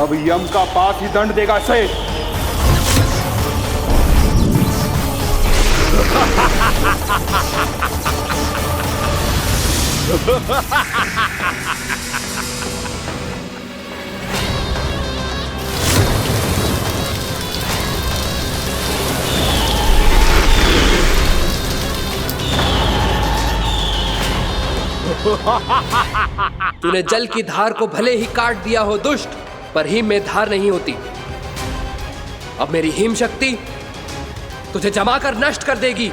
अब यम का पास ही दंड देगा इसे। तूने जल की धार को भले ही काट दिया हो दुष्ट, पर हिम में धार नहीं होती। अब मेरी हिम शक्ति तुझे जमा कर नष्ट कर देगी।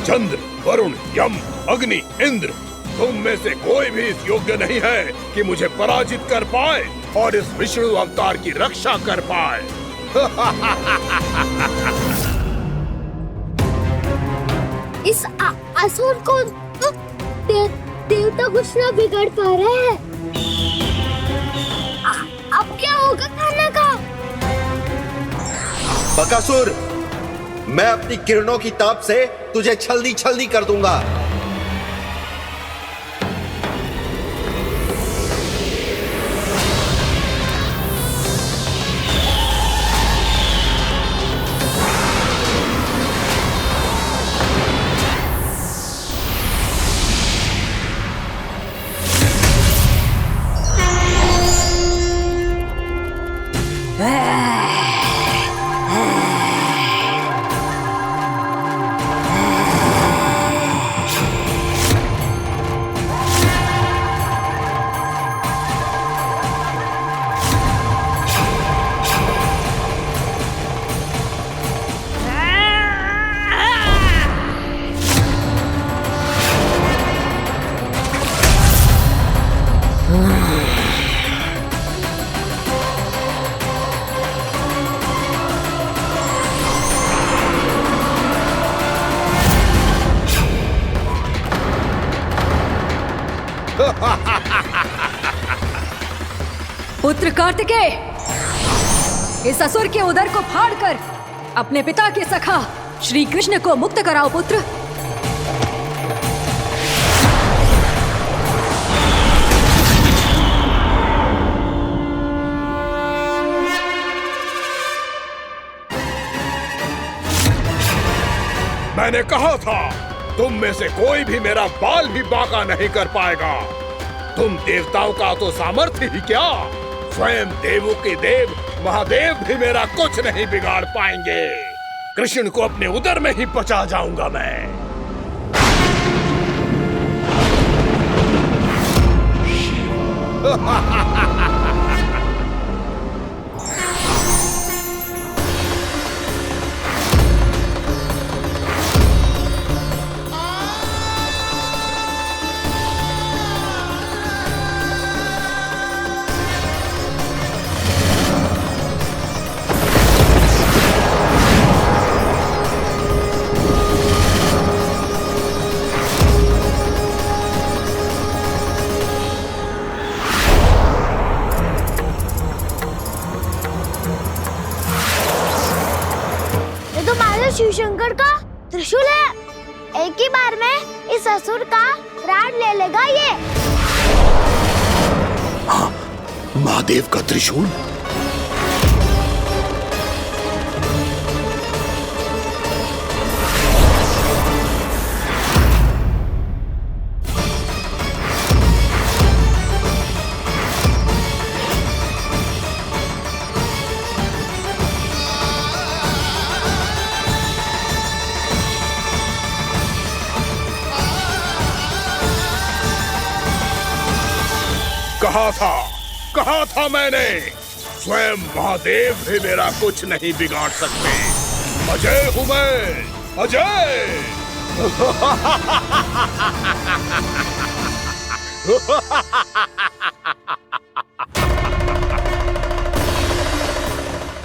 चंद्र, वरुण, यम, अग्नि, इंद्र, तुम में से कोई भी इस योग्य नहीं है कि मुझे पराजित कर पाए और इस विष्णु अवतार की रक्षा कर पाए। इस असुर को देवता कुछ ना बिगाड़ पा रहे हैं। अब क्या होगा खाना का? बकासुर, मैं अपनी किरणों की ताप से तुझे छलनी छलनी कर दूंगा। पुत्र कार्तिकेय, इस असुर के उदर को फाड़कर अपने पिता के सखा श्री कृष्ण को मुक्त कराओ पुत्र। मैंने कहा था, तुम में से कोई भी मेरा बाल भी बांका नहीं कर पाएगा। तुम देवताओं का तो सामर्थ्य ही क्या, स्वयं देवों के देव महादेव भी मेरा कुछ नहीं बिगाड़ पाएंगे। कृष्ण को अपने उदर में ही पचा जाऊंगा मैं। शिव शंकर का त्रिशूल है। एक ही बार में इस असुर का प्राण ले लेगा ये। हाँ, महादेव का त्रिशूल। कहा था मैंने, स्वयं महादेव भी मेरा कुछ नहीं बिगाड़ सकते। अजय हूं मैं, अजय।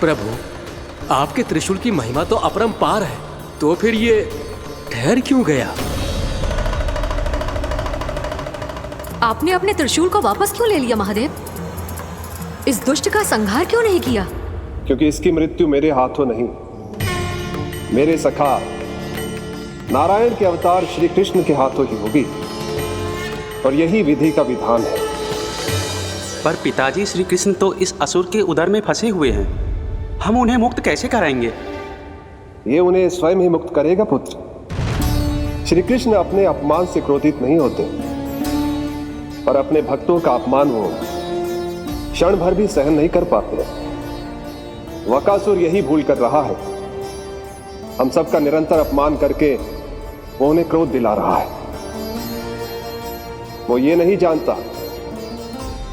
प्रभु, आपके त्रिशूल की महिमा तो अपरंपार है, तो फिर ये ठहर क्यों गया? आपने अपने त्रिशूल को वापस क्यों ले लिया महादेव? इस दुष्ट का संहार क्यों नहीं किया? क्योंकि इसकी मृत्यु मेरे हाथों नहीं, मेरे सखा नारायण के अवतार श्री कृष्ण के हाथों ही होगी, और यही विधि का विधान है। पर पिताजी, श्री कृष्ण तो इस असुर के उदर में फंसे हुए हैं, हम उन्हें मुक्त कैसे कराएंगे? ये उन्हें स्वयं ही मुक्त करेगा पुत्र। श्री कृष्ण अपने अपमान से क्रोधित नहीं होते, पर अपने भक्तों का अपमान वो क्षण भर भी सहन नहीं कर पाते। वकासुर यही भूल कर रहा है, हम सबका निरंतर अपमान करके वो उन्हें क्रोध दिला रहा है। वो ये नहीं जानता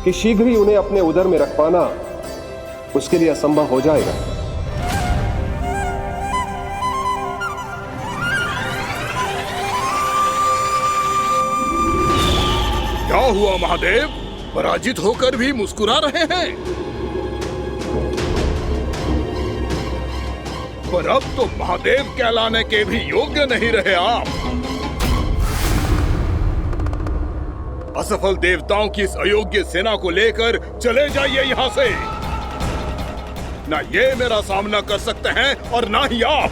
कि शीघ्र ही उन्हें अपने उदर में रख पाना उसके लिए असंभव हो जाएगा। क्या हुआ महादेव? पराजित होकर भी मुस्कुरा रहे हैं। पर अब तो महादेव कहलाने के भी योग्य नहीं रहे आप। असफल देवताओं की इस अयोग्य सेना को लेकर चले जाइए यहाँ से। ना ये मेरा सामना कर सकते हैं और ना ही आप।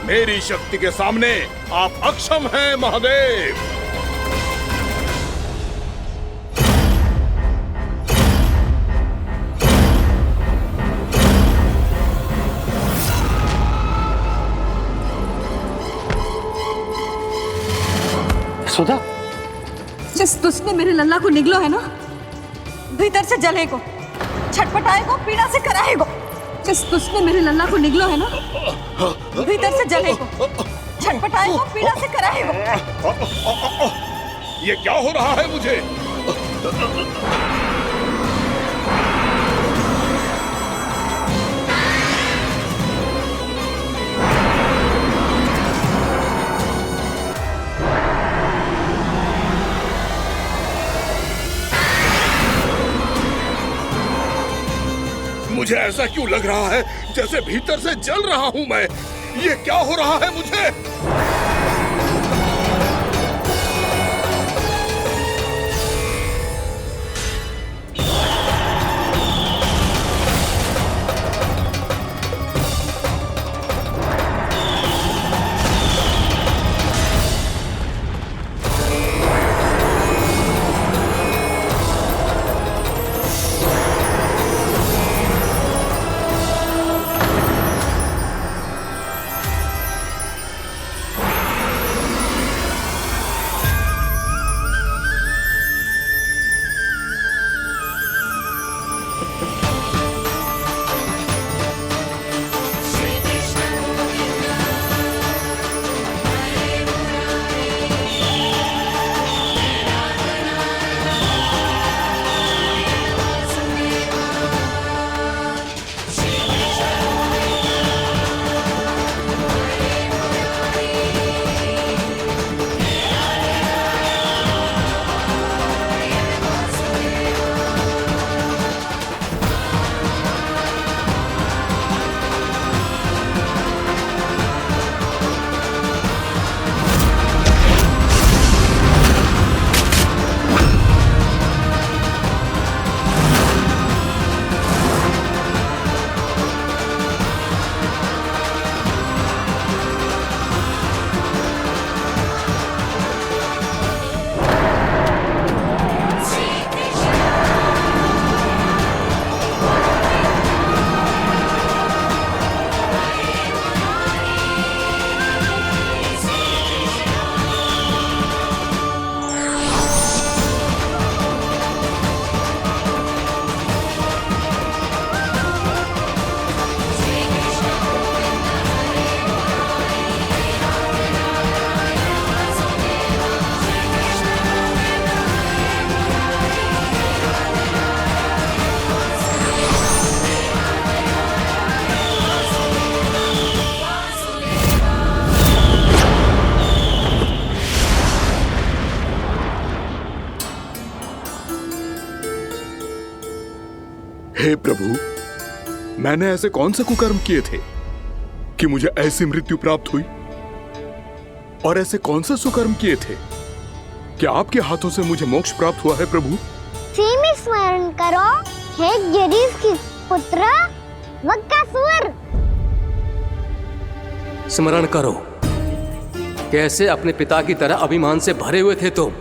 मेरी शक्ति के सामने आप अक्षम हैं महादेव। सुधा, जिस दुष्ट ने मेरे लल्ला को निगलो है ना, भीतर से जलेगो, छटपटाएगो, पीड़ा से कराएगो। जिस दुष्ट ने मेरे लल्ला को निगलो है ना, भीतर से जलेगो, छटपटाएगो, पीड़ा से कराएगो। ये क्या हो रहा है मुझे? मुझे ऐसा क्यों लग रहा है जैसे भीतर से जल रहा हूं मैं? ये क्या हो रहा है मुझे? हे प्रभु, मैंने ऐसे कौन से कुकर्म किए थे कि मुझे ऐसी मृत्यु प्राप्त हुई? और ऐसे कौन से सुकर्म किए थे? क्या आपके हाथों से मुझे मोक्ष प्राप्त हुआ है प्रभु? में स्मरण करो, हे जरीफ की पुत्र वक्कासुर। स्मरण करो, कैसे अपने पिता की तरह अभिमान से भरे हुए थे तुम।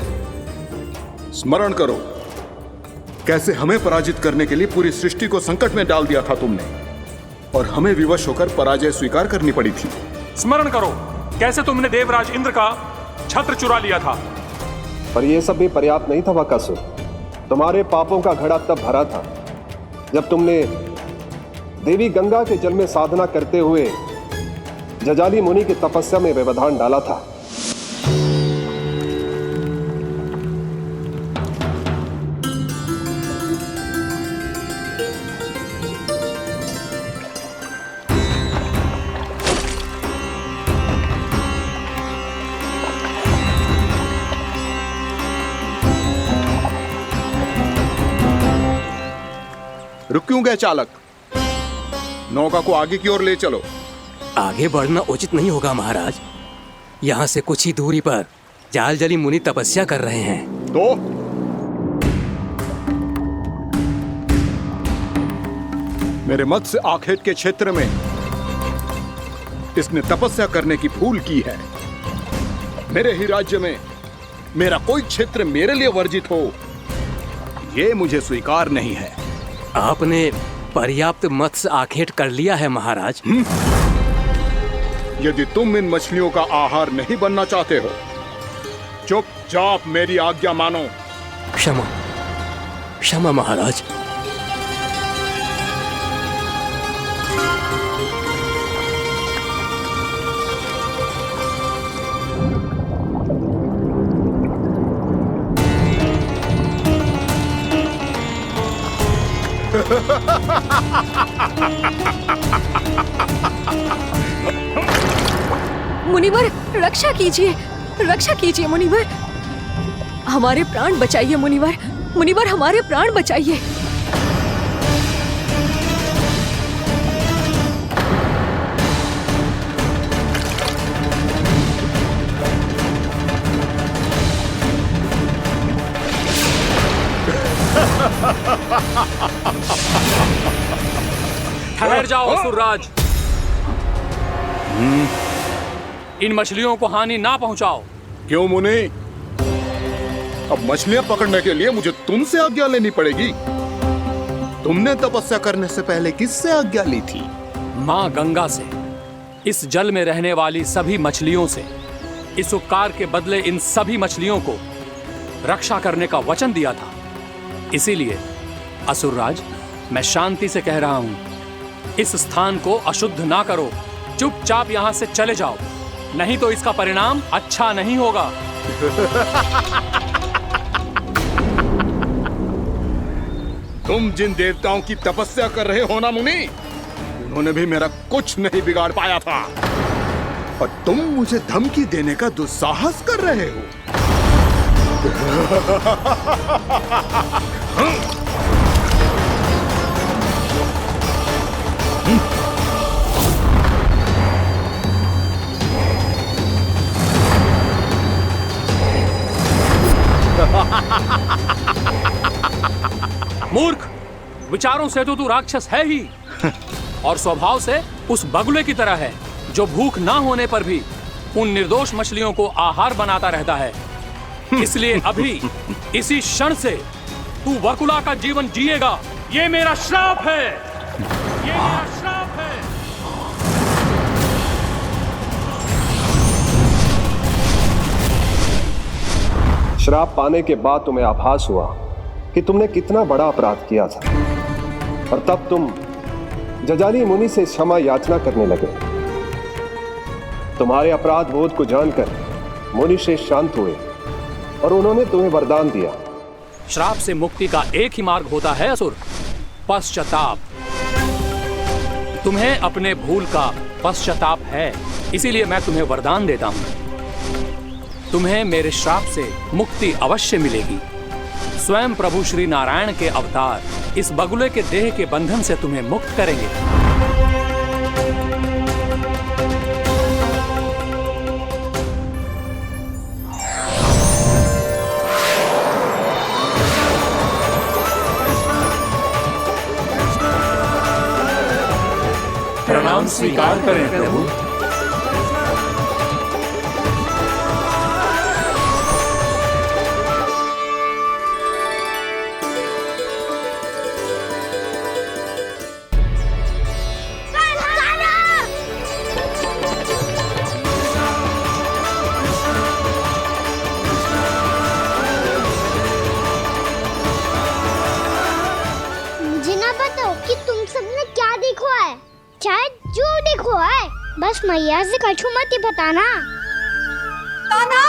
स्मरण करो, कैसे हमें पराजित करने के लिए पूरी सृष्टि को संकट में डाल दिया था तुमने, और हमें विवश होकर पराजय स्वीकार करनी पड़ी थी। स्मरण करो, कैसे तुमने देवराज इंद्र का छत्र चुरा लिया था। पर यह सब भी पर्याप्त नहीं था वक्कासुर। तुम्हारे पापों का घड़ा तब भरा था जब तुमने देवी गंगा के जल में साधना करते हुए जजाली मुनि की तपस्या में व्यवधान डाला था। रुक क्यों गए चालक? नौका को आगे की ओर ले चलो। आगे बढ़ना उचित नहीं होगा महाराज। यहाँ से कुछ ही दूरी पर जालजली मुनि तपस्या कर रहे हैं। तो मेरे मत्स्य आखेट के क्षेत्र में इसने तपस्या करने की भूल की है। मेरे ही राज्य में मेरा कोई क्षेत्र मेरे लिए वर्जित हो, यह मुझे स्वीकार नहीं है। आपने पर्याप्त मत्स्य आखेट कर लिया है महाराज। यदि तुम इन मछलियों का आहार नहीं बनना चाहते हो, चुपचाप मेरी आज्ञा मानो। क्षमा, क्षमा महाराज। मुनिवर, रक्षा कीजिए, रक्षा कीजिए मुनिवर। हमारे प्राण बचाइए मुनिवर, मुनिवर हमारे प्राण बचाइए। ठहर जाओ असुरराज। इन मछलियों को हानि ना पहुंचाओ। क्यों मुनि? अब मछलियां पकड़ने के लिए मुझे तुमसे आज्ञा लेनी पड़ेगी। तुमने तपस्या करने से पहले किससे आज्ञा ली थी? मां गंगा से, इस जल में रहने वाली सभी मछलियों से। इस उपकार के बदले इन सभी मछलियों को रक्षा करने का वचन दिया था। इसीलिए असुरराज, मैं शांति से कह रहा हूं, इस स्थान को अशुद्ध ना करो। चुपचाप यहां से चले जाओ, नहीं तो इसका परिणाम अच्छा नहीं होगा। तुम जिन देवताओं की तपस्या कर रहे हो ना मुनि, उन्होंने भी मेरा कुछ नहीं बिगाड़ पाया था, और तुम मुझे धमकी देने का दुस्साहस कर रहे हो। मूर्ख, विचारों से तो तू राक्षस है ही, और स्वभाव से उस बगुले की तरह है जो भूख ना होने पर भी उन निर्दोष मछलियों को आहार बनाता रहता है। इसलिए अभी इसी क्षण से तू वकुला का जीवन जिएगा। ये मेरा श्राप है, ये मेरा श्राप है। श्राप पाने के बाद तुम्हें आभास हुआ कि तुमने कितना बड़ा अपराध किया था, और तब तुम जजाली मुनि से क्षमा याचना करने लगे। तुम्हारे अपराध बोध को जानकर मुनि श्रेष्ठ शांत हुए और उन्होंने तुम्हें वरदान दिया। श्राप से मुक्ति का एक ही मार्ग होता है असुर, पश्चाताप। तुम्हें अपने भूल का पश्चाताप है, इसीलिए मैं तुम्हें वरदान देता हूं। तुम्हें मेरे श्राप से मुक्ति अवश्य मिलेगी। स्वयं प्रभु श्री नारायण के अवतार इस बगुले के देह के बंधन से तुम्हें मुक्त करेंगे। हम स्वीकार करें प्रभु। मुझे ना बताओ कि तुम सबने क्या देखा है, चाहे जो देखो है, बस मैया से कछु मत ही बताना। कान्हा!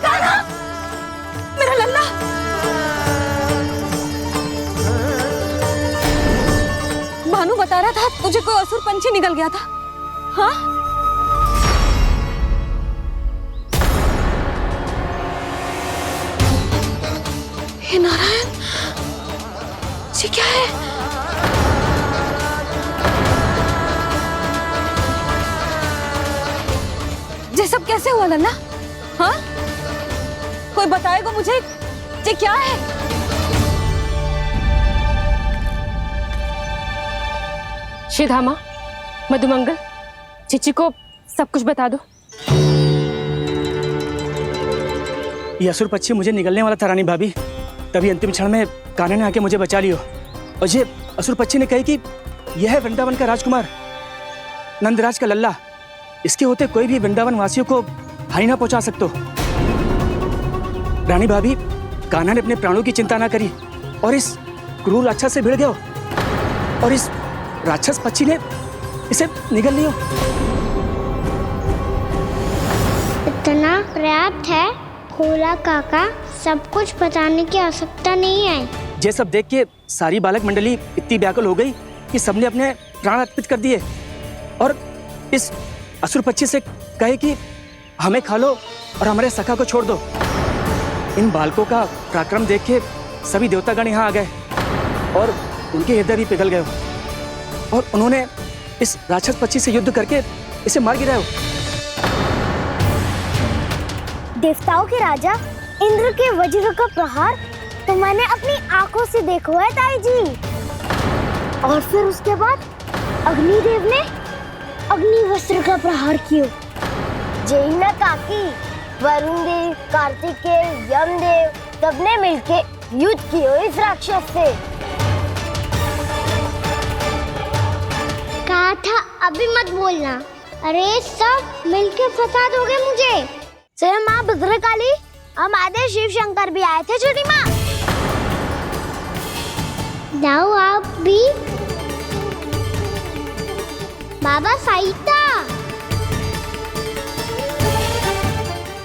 कान्हा! मेरा लल्ला! भानु बता रहा था तुझे कोई असुर पंछी निकल गया था। हाँ? हे नारायण, ये क्या है? ये सब कैसे हुआ लल्ला? हाँ? कोई बताएगा मुझे ये क्या है? श्रीधामा, मधुमंगल, चिची को सब कुछ बता दो। ये असुर पक्षी मुझे निगलने वाला था रानी भाभी, तभी अंतिम क्षण में कान्हा ने आके मुझे बचा लियो। और ये असुर पक्षी ने कही कि यह है वृंदावन का राजकुमार, नंदराज का लल्ला। इसके होते कोई भी वृंदावन वासियों को हानि ना पहुंचा सकते। रानी भाभी, कान्हा ने अपने प्राणों की चिंता ना करी और इस क्रूर राक्षस से भिड़ गयो और इस राक्षस पक्षी ने इसे निगल लियो। इतना पर्याप्त है भोला काका, सब कुछ बताने की आवश्यकता नहीं है। ये सब देख के सारी बालक मंडली इतनी व्याकुल हो गई कि सबने अपने प्राण अर्पित कर दिए और इस असुर पक्षी से कहे कि हमें खा लो और हमारे सखा को छोड़ दो। इन बालकों का पराक्रम देख के सभी देवतागण यहाँ आ गए और उनके हृदय भी पिघल गए और उन्होंने इस राक्षस पक्षी से युद्ध करके इसे मार गिराया। देवताओं के राजा इंद्र के वज्र का प्रहार तो मैंने अपनी आंखों से देखा है ताई जी। और फिर उसके बाद अग्निदेव ने अग्निवस्त्र का प्रहार किया। जय ना काकी, वरुण देव, कार्तिकेय, यमदेव सबने मिलके युद्ध किया इस राक्षस से। कहा था अभी मत बोलना, अरे सब मिलके फंसा दोगे मुझे। जय माँ भद्रकाली, हमारे शिव शंकर भी आए थे छोटी माँ। जाओ आप भी। बाबा साईता,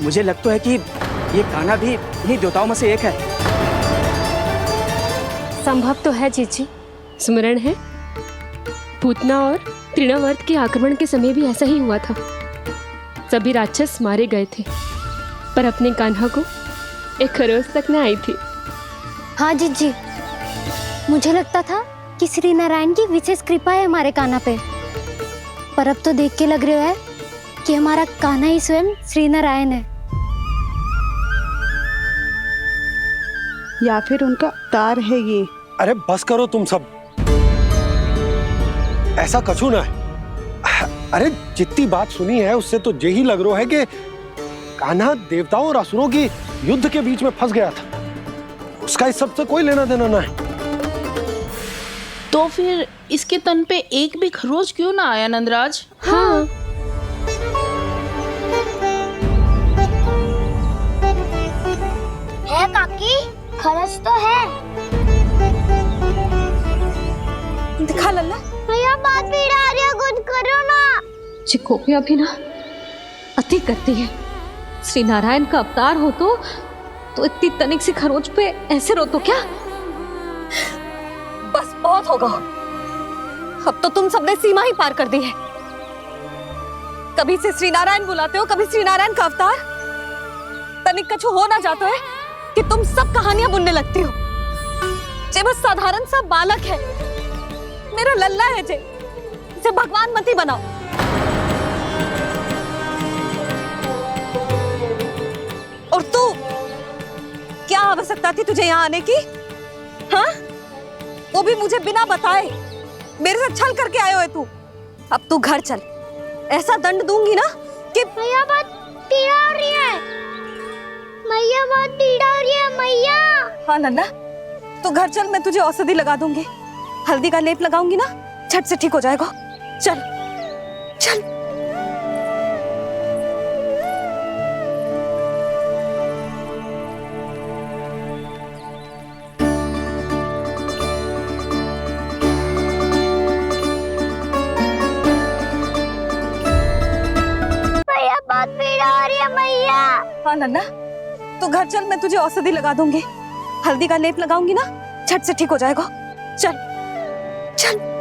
मुझे लगता है कि ये कान्हा भी इन्हीं देवताओं में से एक है। संभव तो है चीची। स्मरण है, पूतना और तृणावर्त के आक्रमण के समय भी ऐसा ही हुआ था। सभी राक्षस मारे गए थे, पर अपने कान्हा को एक खरोच तक न आई थी। हाँ जीजी, मुझे लगता था कि श्री नारायण की विशेष कृपा है हमारे कान्हा पे, पर अब तो देख के लग रहा है कि हमारा कान्हा ही स्वयं श्री नारायण है। या फिर उनका अवतार है ये। अरे बस करो तुम सब, ऐसा कछु ना है। अरे जितनी बात सुनी है उससे तो यही लग रहा है कि कान्हा देवताओं और असुरों की युद्ध के बीच में फंस गया था। उसका इस सब से कोई लेना देना ना है। तो फिर इसके तन पे एक भी खरोच क्यों ना आया नंदराज? हाँ, है काकी, खरच तो है। दिखा लल्ला। भैया बात पीड़ा आ रही है, कुछ करो ना। चिकोपिया भी ना अति करती है। श्री नारायण का अवतार हो तो इतनी तनिक सी खरोच पे ऐसे रो तो क्या? बस बहुत होगा। अब तो तुम सबने सीमा ही पार कर दी है। कभी से श्री नारायण बुलाते हो, कभी श्री नारायण का अवतार। तनिक कछु हो ना जाता है कि तुम सब कहानियां बुनने लगती हो। जे बस साधारण सा बालक है, मेरा लल्ला है जे, इसे भगवान मत ही बनाओ। और तू क्या आवश्यकता थी तुझे यहाँ आने की? हाँ, वो भी मुझे बिना बताए। मेरे साथ छल करके आए हो तू। अब तू घर चल, ऐसा दंड दूंगी ना कि मैया बहुत पीड़ा हो रही है। मैया बहुत पीड़ा हो रही है मैया। हाँ नन्ना, तू घर चल, मैं तुझे औषधि लगा दूंगी। हल्दी का लेप लगाऊंगी ना, झट से ठीक हो जाएगा। चल चल। मैया बहुत पीड़ा हो रही है मैया। हाँ नन्ना, तू घर चल, मैं तुझे औषधि लगा दूंगी। हल्दी का लेप लगाऊंगी ना, झट से ठीक हो जाएगा। चल चल।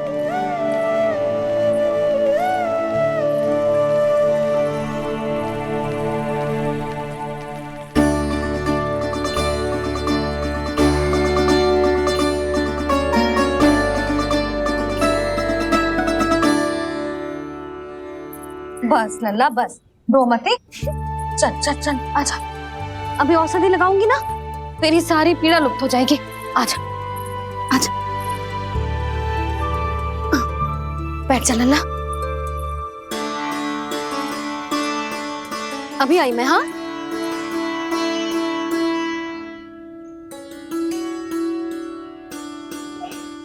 बस लल्ला बस, रो मत। चल चल चल, आजा। अभी औषधि लगाऊंगी ना, तेरी सारी पीड़ा लुप्त हो जाएगी। आजा आजा, बैठ जा लल्ला। अभी आई मैं। हाँ,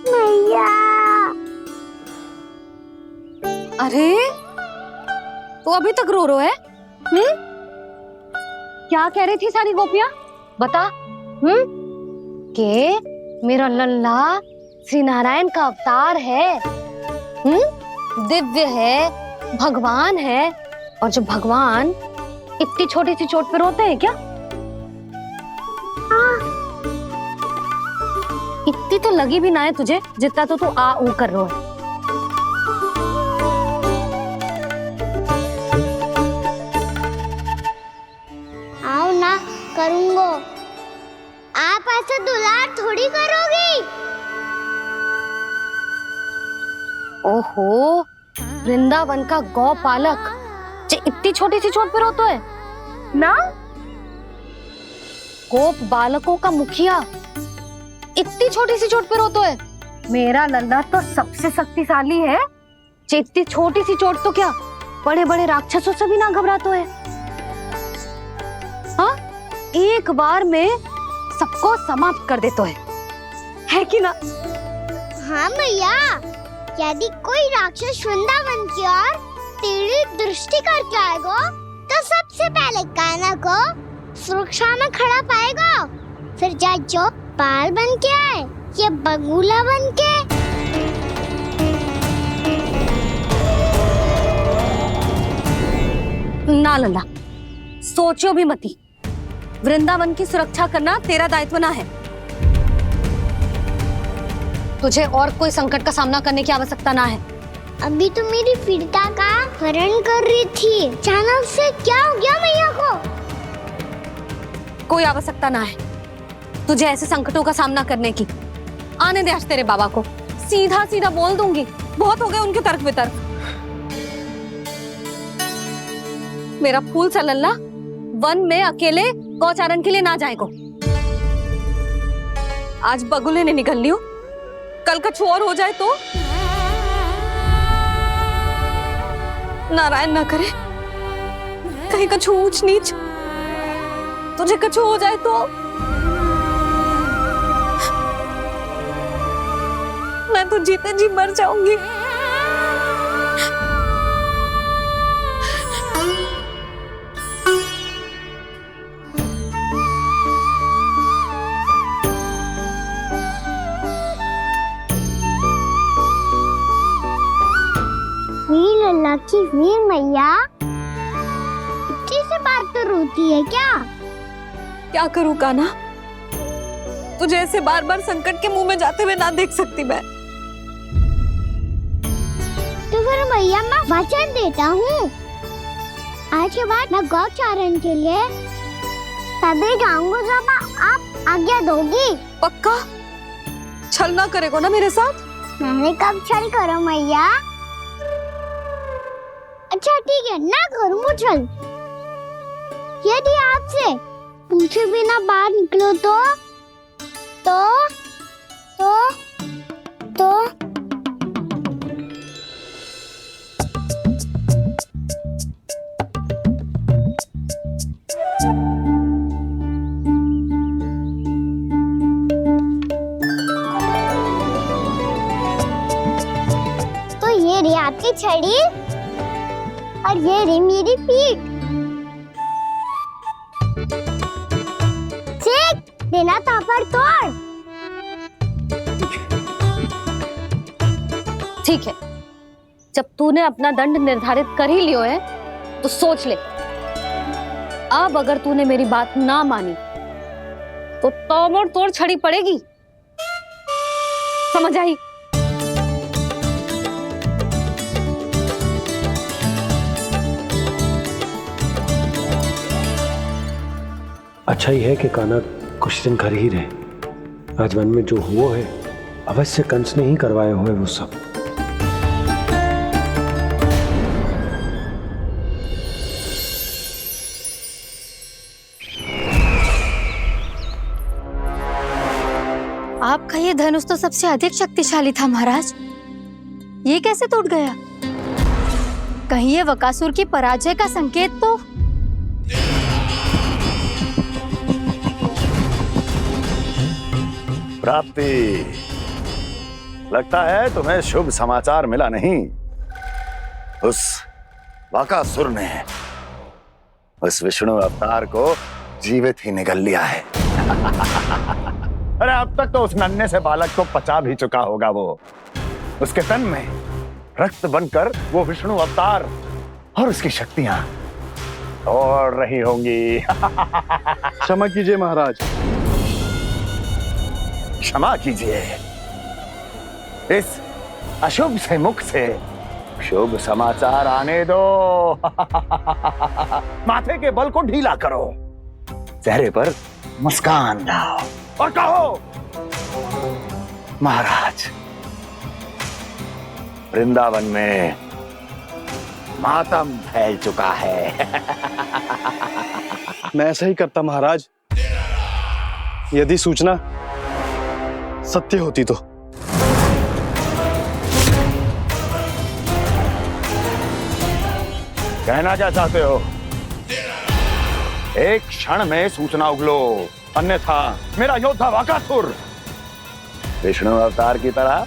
मैया। अरे तो अभी तक रो है? क्या कह रही थी सारी गोपियां? बता। के मेरा लल्ला श्री नारायण का अवतार है, दिव्य है, भगवान है। और जो भगवान इतनी छोटी सी चोट पे रोते हैं क्या? इतनी तो लगी भी ना है तुझे, जितना तो तू आ ऊ कर रो है। आओ ना, करूंगो। आप ऐसे दुलार थोड़ी करोगी। ओहो, वृंदावन का गौपालक जो इतनी छोटी सी चोट पे रोता है ना, गोप बालकों का मुखिया इतनी छोटी सी चोट पे रोता है। मेरा लल्ला तो सबसे शक्तिशाली है, जो इतनी छोटी सी चोट तो क्या बड़े बड़े राक्षसों से भी ना घबराता है। हाँ, एक बार में सबको समाप्त कर देता है कि ना? हाँ मैया, यदि कोई राक्षस वृंदावन की ओर तेरी दृष्टि करके आएगा तो सबसे पहले कान्हा को सुरक्षा में खड़ा पाएगा, फिर चाहे जो बाल बन के आए या बगुला बन के। ना लल्ला, सोचो भी मती। वृंदावन की सुरक्षा करना तेरा दायित्व ना है। तुझे और कोई संकट का सामना करने की आवश्यकता ना है। अभी तो मेरी पीड़िता का हरण कर रही थी, अचानक से क्या हो गया मैया को? कोई आवश्यकता ना है तुझे ऐसे संकटों का सामना करने की। आने दे आज तेरे बाबा को, सीधा सीधा बोल दूंगी। बहुत हो गए उनके तर्क वितर्क। मेरा फूल सा लल्ला वन में अकेले गौचारण के लिए ना जाए को। आज बगुले ने निकल लियो, कल कछु और हो जाए तो? नारायण ना करे, कहीं कछु ऊंच नीच तुझे कछु हो जाए तो? मैं तो जीते जी मर जाऊंगी। लल्ला की वीर मैया इतनी से बात तो रोती है क्या? क्या करूं कान्हा, तुझे ऐसे बार बार संकट के मुंह में जाते हुए ना देख सकती मैं। तो फिर मैया मैं वचन देता हूँ, आज के बाद मैं गौचारण के लिए तभी जाऊंगा जब आप आज्ञा दोगी। पक्का? छल ना करेगा ना मेरे साथ? मैंने कब छल करो मैया? अच्छा ठीक है, ना करूँ छल। यदि आपसे पूछे बिना बाहर निकलो तो? तो ये रही आपकी छड़ी और ये रही मेरी पीठ। ठीक, बिना तापर तोड़। ठीक है, जब तूने अपना दंड निर्धारित कर ही लियो है तो सोच ले, अब अगर तूने मेरी बात ना मानी तो तोड़ तोड़ छड़ी पड़ेगी, समझ आई? अच्छा ही है कि कान्हा कुछ दिन घर ही रहे। आज वन में जो हुआ है अवश्य कंस ने ही करवाए हुए वो सब। आपका ये धनुष तो सबसे अधिक शक्तिशाली था महाराज, ये कैसे टूट गया? कहीं ये बकासुर की पराजय का संकेत तो? प्राप्ति, लगता है तुम्हें शुभ समाचार मिला नहीं। उस बकासुर ने उस विष्णु अवतार को जीवित ही निगल लिया है। अरे अब तक तो उस नन्हे से बालक को पचा भी चुका होगा वो। उसके तन में रक्त बनकर वो विष्णु अवतार और उसकी शक्तियां दौड़ रही होंगी। क्षमा कीजिए महाराज। क्षमा कीजिए, इस अशुभ से मुख से शुभ समाचार आने दो। माथे के बल को ढीला करो, चेहरे पर मुस्कान लाओ और कहो, महाराज, वृंदावन में मातम फैल चुका है। मैं ऐसा ही करता महाराज, यदि सूचना सत्य होती तो। कहना क्या चाहते हो? एक क्षण में सूचना उगलो, अन्यथा मेरा योद्धा बकासुर विष्णु अवतार की तरह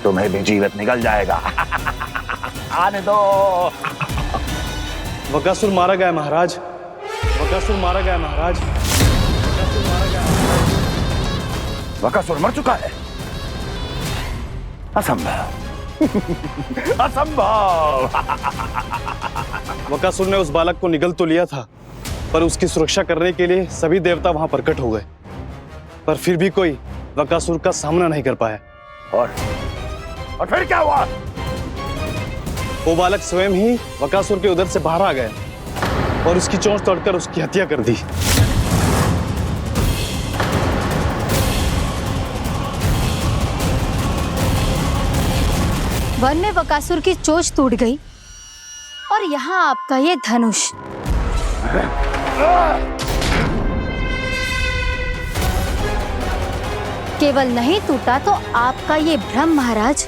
तुम्हें भी जीवित निकल जाएगा। आने दो। बकासुर मारा गया महाराज, बकासुर मारा गया महाराज, बकासुर मारा गया। बकासुर मर चुका है? असंभव। असंभव। बकासुर ने उस बालक को निगल तो लिया था, पर उसकी सुरक्षा करने के लिए सभी देवता वहां प्रकट हो गए, पर फिर भी कोई बकासुर का सामना नहीं कर पाया। और फिर क्या हुआ? वो बालक स्वयं ही बकासुर के उदर से बाहर आ गया और उसकी चोंच तोड़कर उसकी हत्या कर दी। वन में बकासुर की चोंच टूट गई और यहाँ आपका ये धनुष। केवल नहीं टूटा तो आपका ये भ्रम महाराज।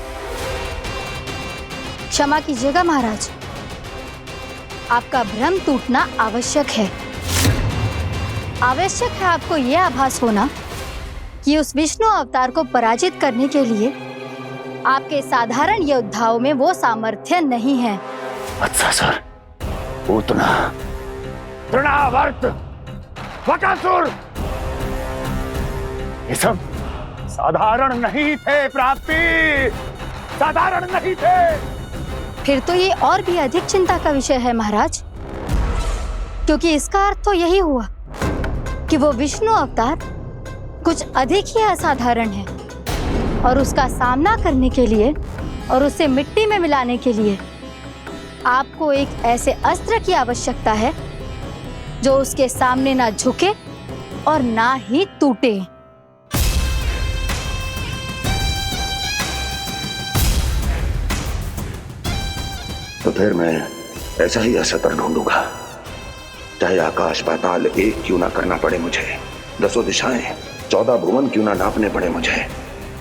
क्षमा कीजिएगा महाराज, आपका भ्रम टूटना आवश्यक है। आवश्यक है आपको यह आभास होना कि उस विष्णु अवतार को पराजित करने के लिए आपके साधारण योद्धाओं में वो सामर्थ्य नहीं है। अच्छा सर, पूतना, तृणावर्त, बकासुर, ये सब साधारण नहीं थे प्राप्ति, साधारण नहीं थे। फिर तो ये और भी अधिक चिंता का विषय है महाराज, क्योंकि इसका अर्थ तो यही हुआ कि वो विष्णु अवतार कुछ अधिक ही असाधारण है और उसका सामना करने के लिए और उसे मिट्टी में मिलाने के लिए आपको एक ऐसे अस्त्र की आवश्यकता है जो उसके सामने ना झुके और ना ही टूटे। तो फिर मैं ऐसा ही अस्त्र ढूंढूंगा, चाहे आकाश पाताल एक क्यों ना करना पड़े मुझे। 10 दिशाएं 14 भुवन क्यों ना नापने पड़े मुझे,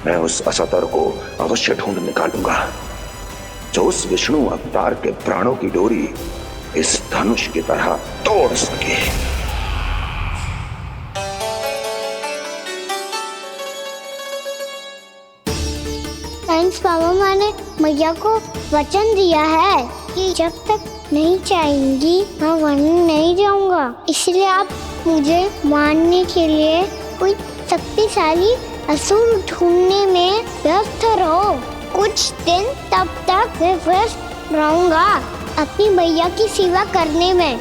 मैं उस असतर को अवश्य ढूंढ निकालूंगा जो उस विष्णु अवतार के प्राणों की डोरी इस धनुष की तरह तोड़ सके। थैंक्स पापा, मैंने मैया को वचन दिया है कि जब तक नहीं चाहेंगी मैं वन नहीं जाऊंगा। इसलिए आप मुझे मारने के लिए कोई शक्तिशाली असुर ढूंढने में व्यस्त रहो। कुछ दिन तब तक मैं व्यस्त रहूंगा अपनी मैया की सेवा करने में।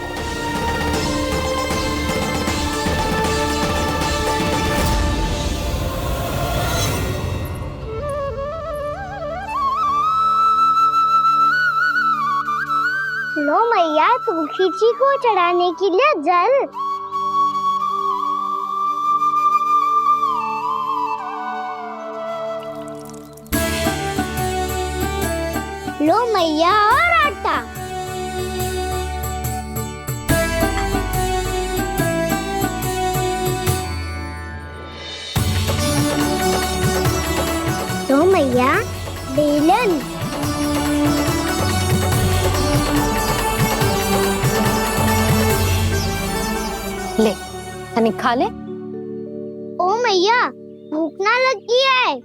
लो मैया, तुलसी जी को चढ़ाने के लिए जल। लो मैया, और आटा। लो मैया, बेलन। ले, तनिक खा ले। ओ मैया, भूख ना लगी है।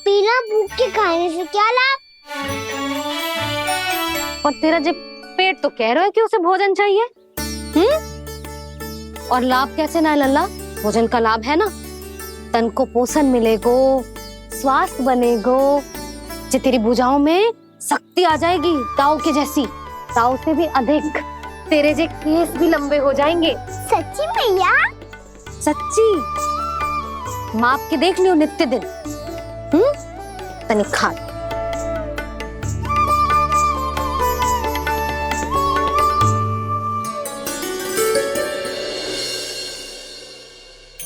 बिना भूख के खाने से क्या लाभ? और तेरा जब पेट तो कह रहा है कि उसे भोजन चाहिए, और लाभ कैसे ना लल्ला? भोजन का लाभ है ना, तन को पोषण मिलेगो, स्वास्थ्य बनेगो, जे तेरी भुजाओं में शक्ति आ जाएगी ताऊ के जैसी, ताऊ से भी अधिक। तेरे जे केस भी लंबे हो जाएंगे। सच्ची मैया? सच्ची। माप के देख लियो नित्य दिन। तनिक खा।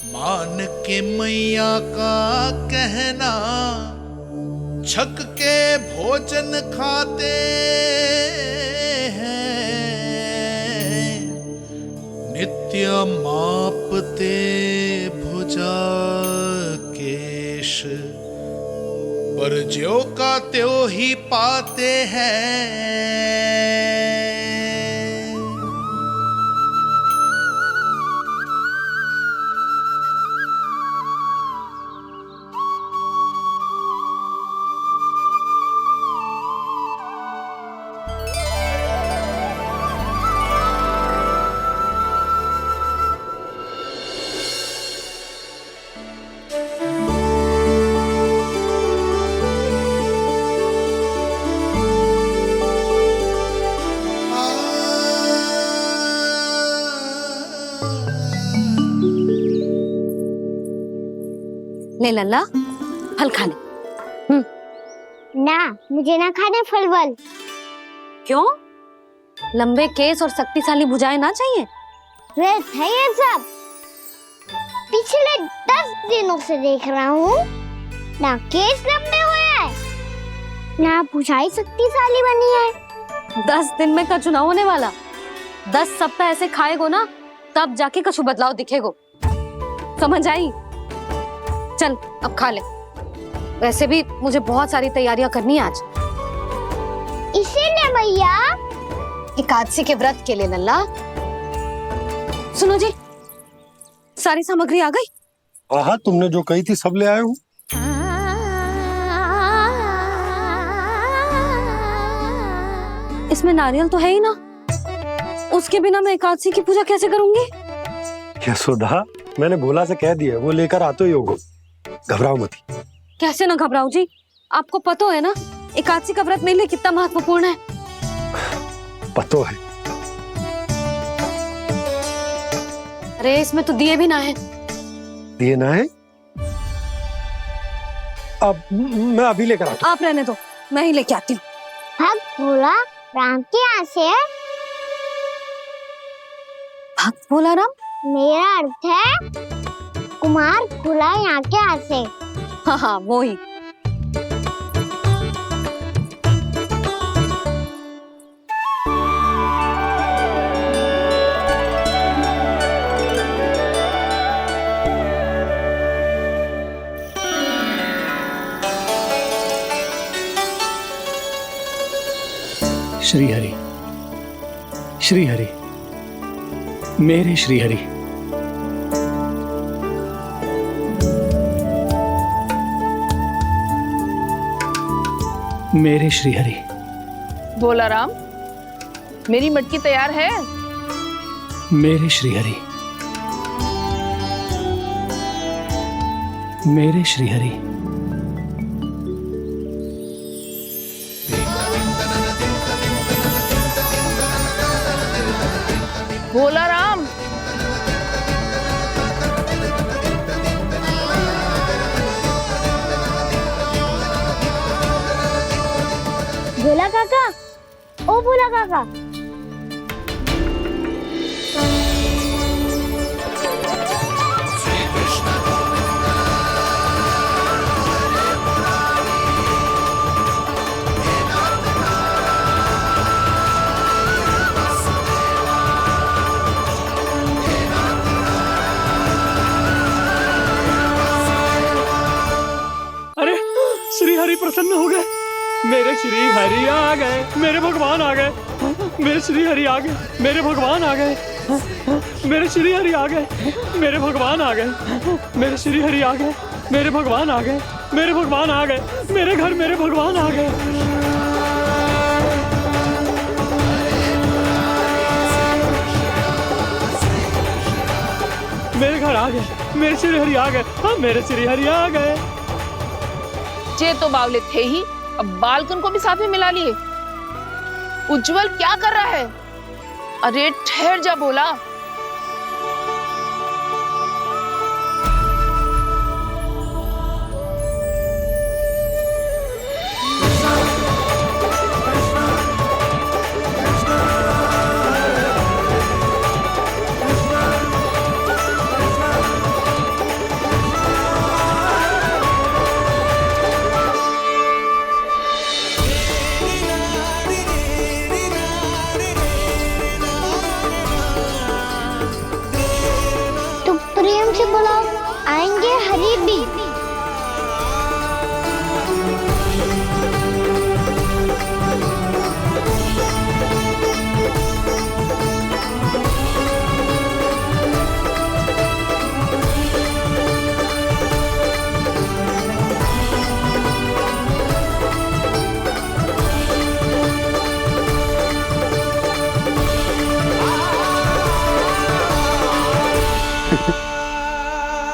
मान के मैया का कहना, छक के भोजन खाते हैं, नित्य मापते भुजा केश, पर ज्यों का त्यों ही पाते हैं। ले लल्ला, फल खा ले। ना, मुझे ना खाने फल वल। क्यों? लंबे केस और शक्तिशाली भुजाएं ना चाहिए? व्यर्थ है ये सब। पिछले 10 दिनों से देख रहा हूँ, ना केस लंबे हुए हैं, ना भुजाएं शक्तिशाली बनी है। 10 दिन में का चुनाव होने वाला। 10 सप्ताह ऐसे खाएगो ना, तब जाके कछु बदलाव दिखेगो। समझ आई? चल अब खा ले। वैसे भी मुझे बहुत सारी तैयारियां करनी है आज। इसीलिए मैया, एकादशी के व्रत के लिए लल्ला। सुनो जी, सारी सामग्री आ गई? हाँ, तुमने जो कही थी सब ले आए हूँ। इसमें नारियल तो है ही ना, उसके बिना मैं एकादशी की पूजा कैसे करूंगी? यशोदा, मैंने भोला से कह दिया, वो लेकर आते ही होगा। घबराओ मत। कैसे ना घबराओ जी, आपको पता है ना एकादशी का व्रत मेरे लिए कितना महत्वपूर्ण है। पता है। अरे इसमें तो दिए भी ना है। दिए ना है? अब मैं अभी लेकर आता हूँ। आप रहने दो, मैं ही लेके आती हूँ। भक्त भोला राम के यहाँ से है। भक्त भोला राम? मेरा अर्थ है कुमार भोला यहाँ के यहाँ से। हाँ हाँ, वो ही। श्री हरि, श्री हरि, मेरे श्री हरि। मेरे श्री हरि। भोला राम, मेरी मटकी तैयार है? मेरे श्री हरि, मेरे श्री हरि। भोला राम, भोला काका, ओ भोला काका। अरे श्री हरि प्रसन्न हो गए। मेरे श्री हरि आ गए, मेरे भगवान आ गए। मेरे श्री हरि आ गए, मेरे भगवान आ गए। मेरे श्री हरि आ गए, मेरे भगवान आ गए। मेरे श्री हरि आ गए, मेरे भगवान आ गए। मेरे भगवान आ गए, मेरे घर मेरे भगवान आ गए। मेरे घर आ गए, मेरे श्री हरि आ गए। हाँ, मेरे श्री हरि आ गए। जे तो बावले थे ही, अब बालकन को भी साथ में मिला लिए। उज्जवल क्या कर रहा है? अरे ठहर जा भोला। प्रेम से बुलाओ, आएंगे हरि भी।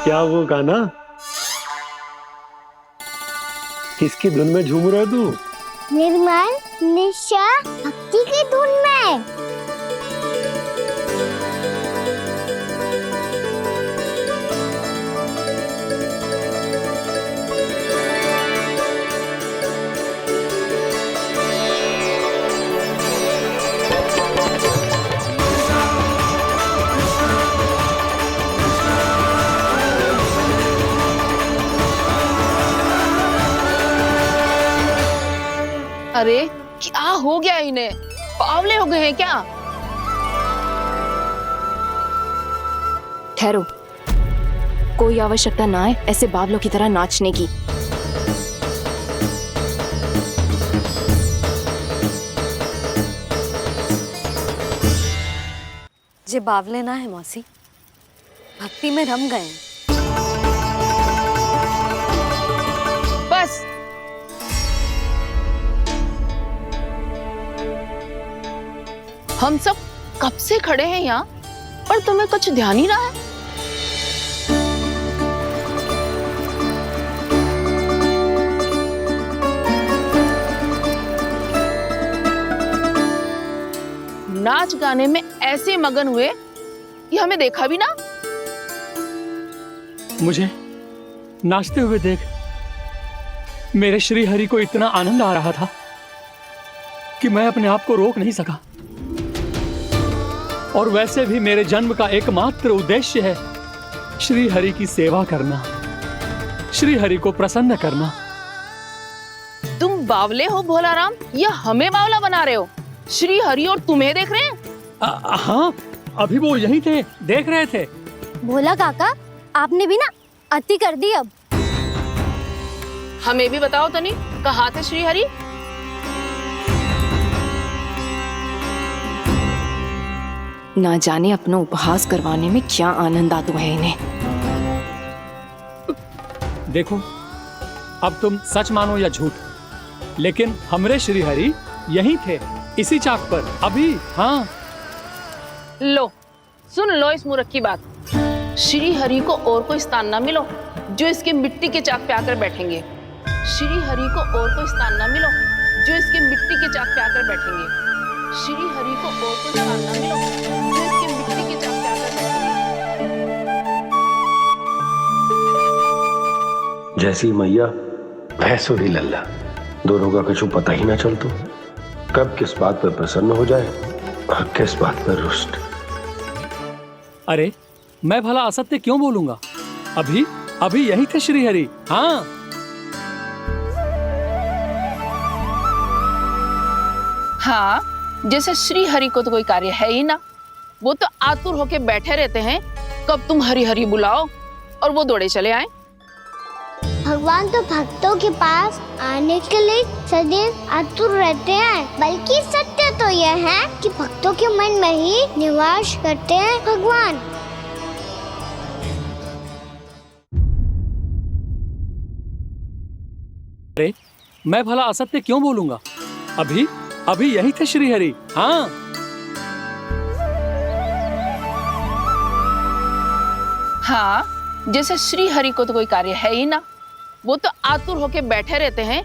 क्या वो गाना? किसकी धुन में झूम रहा तू? निर्मल निशा भक्ति की धुन में। अरे क्या हो गया इन्हें? बावले हो गए हैं क्या? ठहरो, कोई आवश्यकता ना है ऐसे बावलों की तरह नाचने की। जे बावले ना है मौसी, भक्ति में रम गए। बस हम सब कब से खड़े हैं यहाँ, पर तुम्हें कुछ ध्यान ही रहा है। नाच गाने में ऐसे मगन हुए कि हमें देखा भी ना। मुझे नाचते हुए देख मेरे श्री हरि को इतना आनंद आ रहा था कि मैं अपने आप को रोक नहीं सका। और वैसे भी मेरे जन्म का एकमात्र उद्देश्य है श्री हरि की सेवा करना, श्री हरि को प्रसन्न करना। तुम बावले हो भोला राम, या हमें बावला बना रहे हो? श्री हरि और तुम्हें देख रहे हैं? हाँ, अभी वो यहीं थे, देख रहे थे। भोला काका, आपने भी ना अति कर दी। अब हमें भी बताओ तनी, कहाँ थे श्री हरि? ना जाने अपना उपहास करवाने में क्या आनंद आता है इन्हें। देखो, अब तुम सच मानो या झूठ, लेकिन हमरे श्रीहरि यहीं थे, इसी चाक पर अभी। हाँ, लो सुन लो इस मूर्ख की बात। श्री हरि को और कोई स्थान ना मिलो जो इसके मिट्टी के चाक पे आकर बैठेंगे। श्री हरि को और कोई स्थान ना मिलो जो इसके मिट्टी के चाक पे आकर बैठेंगे। श्री हरि को और कोई स्थान ना मिलो जो इसके मिट्टी के चाक पे आकर बैठेंगे। जैसी मैया भैंसो ही लल्ला, दोनों का कुछ पता ही ना चलतो, कब किस बात पर प्रसन्न हो जाए और किस बात पर रुष्ट। अरे मैं भला असत्य क्यों बोलूंगा? अभी अभी यही थे श्रीहरि। हाँ, हाँ, जैसे श्री हरि को तो कोई कार्य है ही ना, वो तो आतुर होके बैठे रहते हैं कब तुम हरि हरि बुलाओ और वो दौड़े चले आए। भगवान तो भक्तों के पास आने के लिए सदैव आतुर रहते हैं, बल्कि सत्य तो यह है कि भक्तों के मन में ही निवास करते हैं भगवान। अरे मैं भला असत्य क्यों बोलूंगा? अभी अभी यही थे श्रीहरि। हाँ, हाँ, जैसे श्री हरि को तो कोई कार्य है ही ना, वो तो आतुर होके बैठे रहते हैं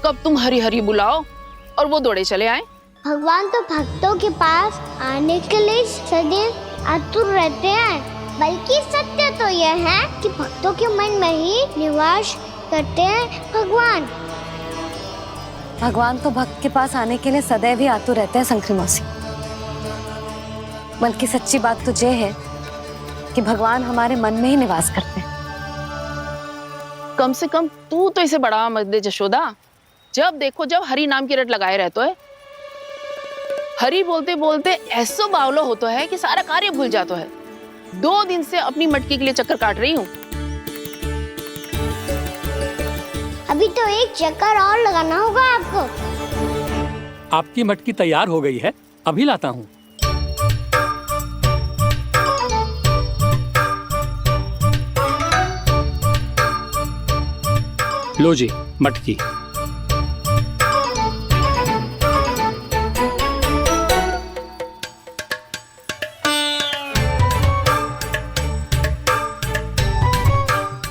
कब तुम हरि हरि बुलाओ और वो दौड़े चले आए। भगवान तो भक्तों के पास आने के लिए सदैव आतुर रहते हैं, बल्कि सत्य तो यह है कि भक्तों के मन में ही निवास करते हैं भगवान। भगवान तो भक्त के पास आने के लिए सदैव ही आतुर रहते हैं शंकरी मौसी। बल्कि सच्ची बात तो ये है कि भगवान हमारे मन में ही निवास करते हैं। कम से कम तू तो इसे बढ़ावा मत दे जशोदा। जब देखो जब हरि नाम की रट लगाए रहते है। हरि बोलते बोलते ऐसो बावलो होता है कि सारा कार्य भूल जाता है। 2 दिन से अपनी मटकी के लिए चक्कर काट रही हूँ। अभी तो एक चक्कर और लगाना होगा आपको। आपकी मटकी तैयार हो गई है, अभी लाता हूँ। लो जी मटकी।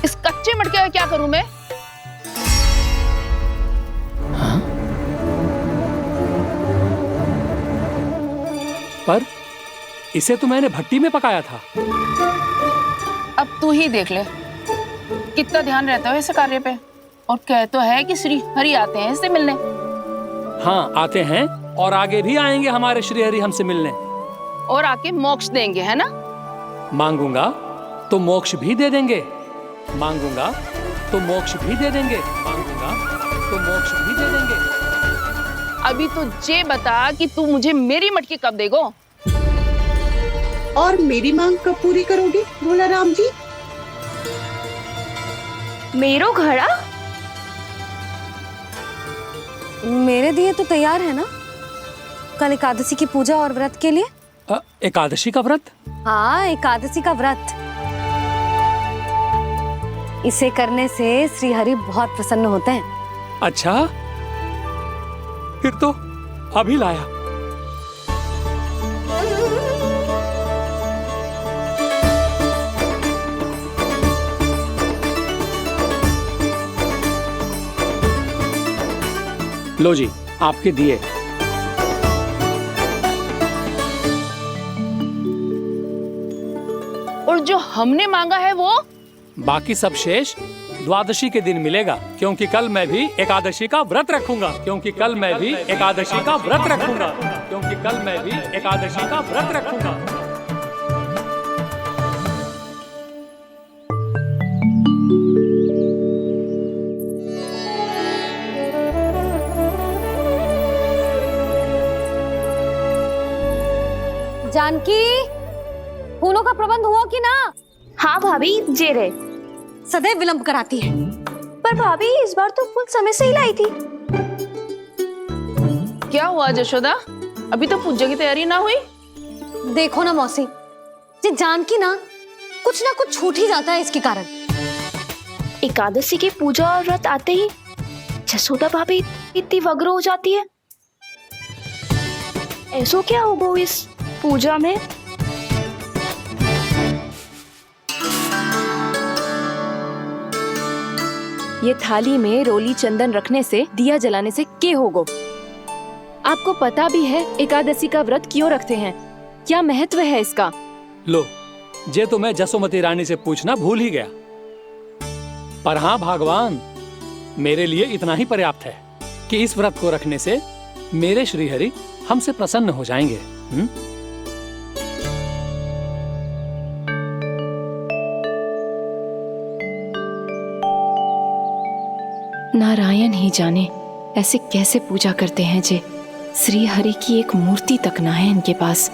इस कच्चे मटके का क्या करूं मैं? हाँ? पर इसे तो मैंने भट्टी में पकाया था। अब तू ही देख ले कितना ध्यान रहता है इस कार्य पे। और कह तो है कि श्री हरि आते हैं इससे मिलने। हाँ, आते हैं और आगे भी आएंगे हमारे श्रीहरि हमसे मिलने। और आके मोक्ष देंगे, है ना? मांगूंगा तो मोक्ष भी दे देंगे, मांगूंगा तो मोक्ष भी दे देंगे, मांगूंगा तो मोक्ष भी दे देंगे। अभी तो ये बता कि तू मुझे मेरी मटकी कब देगो? और मेरी मांग कब पूरी करोगे भोला राम जी? मेरो घड़ा मेरे दिए तो तैयार है ना? कल एकादशी की पूजा और व्रत के लिए। एकादशी का व्रत? हाँ, एकादशी का व्रत। इसे करने से श्री हरि बहुत प्रसन्न होते हैं। अच्छा, फिर तो अभी लाया। लो जी आपके दिए। और जो हमने मांगा है वो? बाकी सब शेष द्वादशी के दिन मिलेगा, क्योंकि कल मैं भी एकादशी का व्रत रखूंगा, क्योंकि कल मैं भी एकादशी का व्रत रखूंगा, क्योंकि कल मैं भी एकादशी का व्रत रखूंगा। जानकी, फूलों का प्रबंध हुआ कि ना? हाँ भाभी, जे रहे। सदैव विलंब कराती है। पर भाभी इस बार तो फूल समय से ही लाई थी। क्या हुआ जशोदा? अभी तो पूजा की तैयारी ना हुई? देखो ना मौसी, ये जानकी ना कुछ छूट ही जाता है इसके कारण। एकादशी की पूजा और व्रत आते ही जसोदा भाभी इतनी वग्र हो जाती है। ऐसो क्या होगा इस पूजा में? ये थाली में रोली चंदन रखने से, दिया जलाने से के होगो? आपको पता भी है एकादशी का व्रत क्यों रखते हैं? क्या महत्व है इसका? लो, जे तो मैं जसोमती रानी से पूछना भूल ही गया। पर हाँ भगवान, मेरे लिए इतना ही पर्याप्त है कि इस व्रत को रखने से मेरे श्रीहरि हमसे प्रसन्न हो जाएंगे। नारायण ही जाने ऐसे कैसे पूजा करते हैं जे श्री हरि की एक मूर्ति तक ना है इनके पास।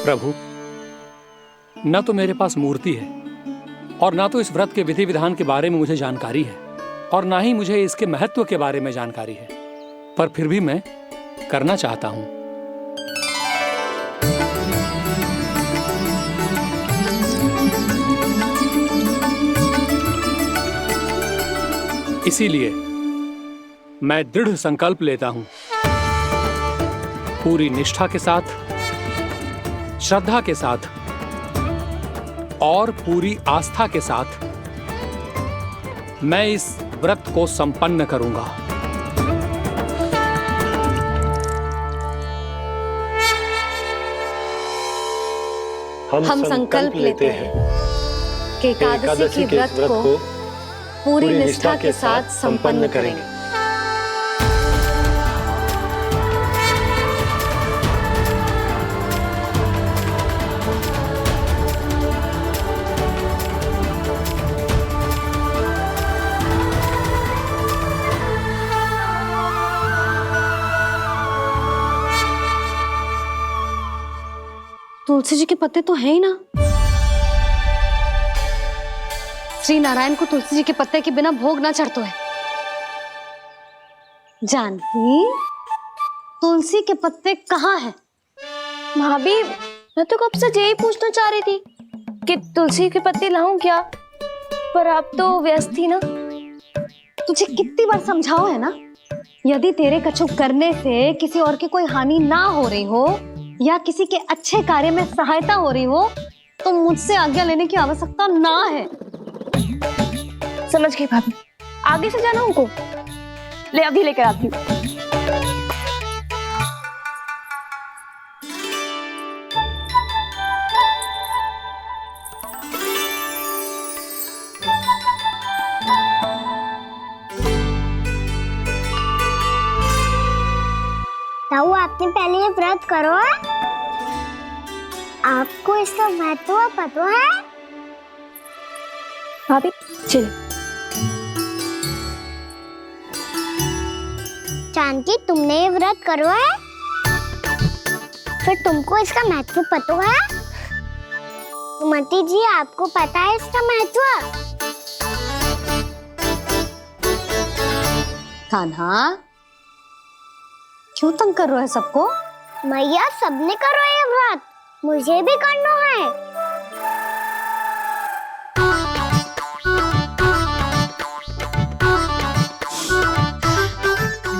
प्रभु, न तो मेरे पास मूर्ति है और ना तो इस व्रत के विधि विधान के बारे में मुझे जानकारी है और ना ही मुझे इसके महत्व के बारे में जानकारी है, पर फिर भी मैं करना चाहता हूं। इसीलिए मैं दृढ़ संकल्प लेता हूं, पूरी निष्ठा के साथ, श्रद्धा के साथ और पूरी आस्था के साथ मैं इस व्रत को संपन्न करूंगा। हम संकल्प लेते हैं कि एकादशी के व्रत को पूरी निष्ठा के साथ संपन्न करेंगे। तुलसी जी के पत्ते तो है ही ना। श्री नारायण को तुलसी जी के पत्ते के बिना भोग ना चढ़तो है। जानकी, तुलसी के पत्ते कहाँ हैं? भाभी, मैं तो कब से यही पूछना चाह रही थी कि तुलसी के पत्ते लाऊं क्या, पर आप तो व्यस्त थी ना। तुझे कितनी बार समझाओ है ना, यदि तेरे कछु करने से किसी और की कोई हानि ना हो रही हो या किसी के अच्छे कार्य में सहायता हो रही हो तो मुझसे आज्ञा लेने की आवश्यकता ना है। समझ गई भाभी, आगे से जाना उनको। ले अभी लेकर आती हूँ। ताऊ, आपने पहले ये व्रत करो है? आपको इसका महत्व पता है? भाभी चलो। जानकी, तुमने ये व्रत करो है? फिर तुमको इसका महत्व पता है? सुमति जी, आपको पता है इसका महत्व? कान्हा, क्यों तंग कर रहे हो सबको? मैया, सबने करो ये व्रत, मुझे भी करना है।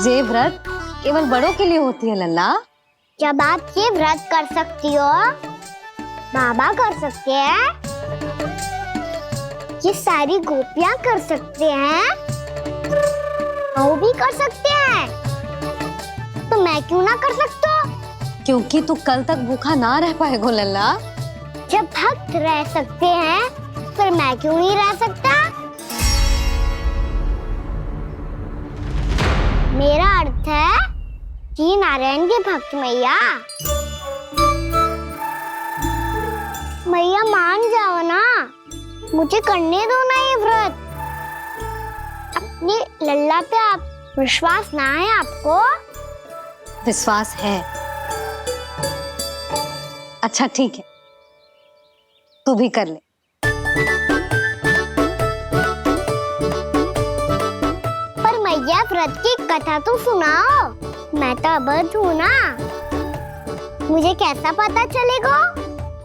ये व्रत केवल बड़ों के लिए होती है लल्ला। जब आप ये व्रत कर सकती हो, बाबा कर सकते हैं, ये सारी गोपियां कर सकते हैं, वो भी कर सकते हैं, तो मैं क्यों ना कर सकता? क्योंकि तू कल तक भूखा ना रह पाएगा लल्ला। जब भक्त रह सकते हैं, फिर मैं क्यों नहीं रह सकता? मेरा अर्थ है कि नारायण के भक्त मैया, मैया मान जाओ ना, मुझे करने दो ना ये व्रत। अपनी लल्ला पे आप विश्वास ना है आपको? विश्वास है। अच्छा ठीक है, तू भी कर ले। पर मैया व्रत की कथा तो सुनाओ, मैं तो अबध हूँ ना। मुझे कैसा पता चलेगा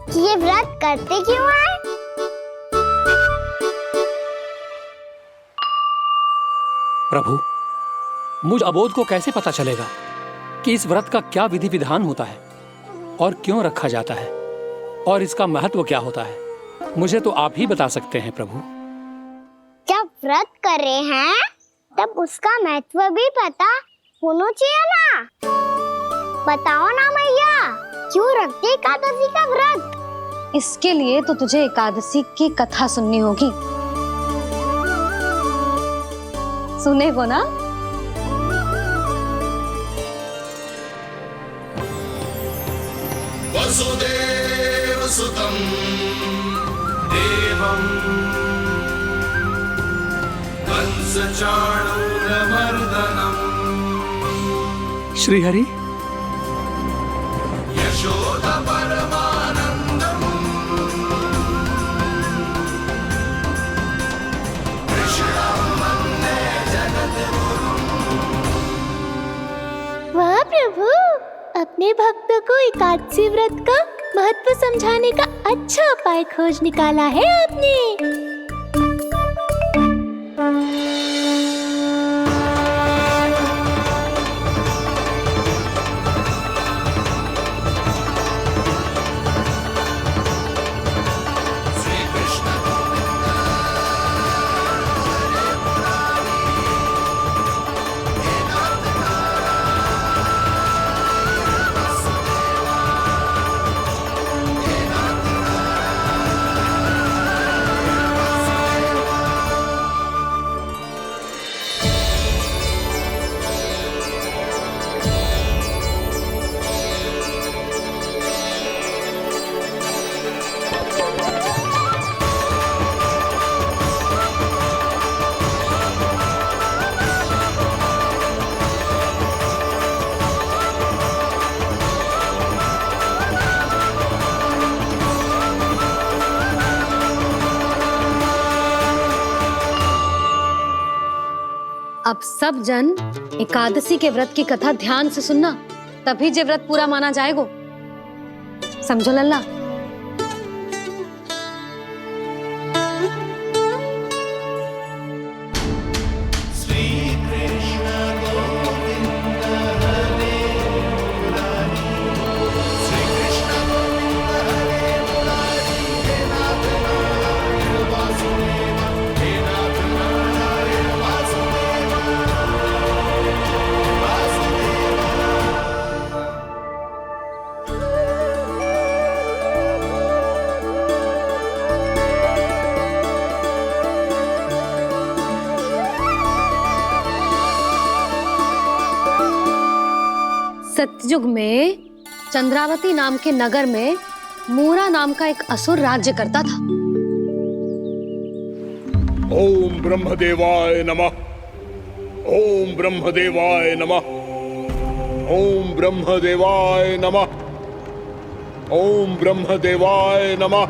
कि ये व्रत करते क्यों हैं? प्रभु, मुझ अबोध को कैसे पता चलेगा कि इस व्रत का क्या विधि विधान होता है और क्यों रखा जाता है और इसका महत्व क्या होता है? मुझे तो आप ही बता सकते हैं प्रभु। जब व्रत कर रहे हैं तब उसका महत्व भी पता होना चाहिए ना। बताओ ना मैया, क्यों रखते एकादशी का व्रत? इसके लिए तो तुझे एकादशी की कथा सुननी होगी। सुनेगो ना? वसुदेव सुतं देवं कंसचाणूरमर्दनम् श्रीहरि, यशोद परमानन्दम् कृष्णं वन्दे जगद्गुरुम्। वाह प्रभु, अपने भक्तों को एकादशी व्रत का महत्व समझाने का अच्छा उपाय खोज निकाला है आपने। अब सब जन एकादशी के व्रत की कथा ध्यान से सुनना, तभी जे व्रत पूरा माना जाएगा। समझो लल्ला? सतयुग में चंद्रावती नाम के नगर में मूरा नाम का एक असुर राज्य करता था। ओम ब्रह्मदेवाय नमः। ओम ब्रह्मदेवाय नमः। ओम ब्रह्मदेवाय नमः। ओम ब्रह्मदेवाय नमः।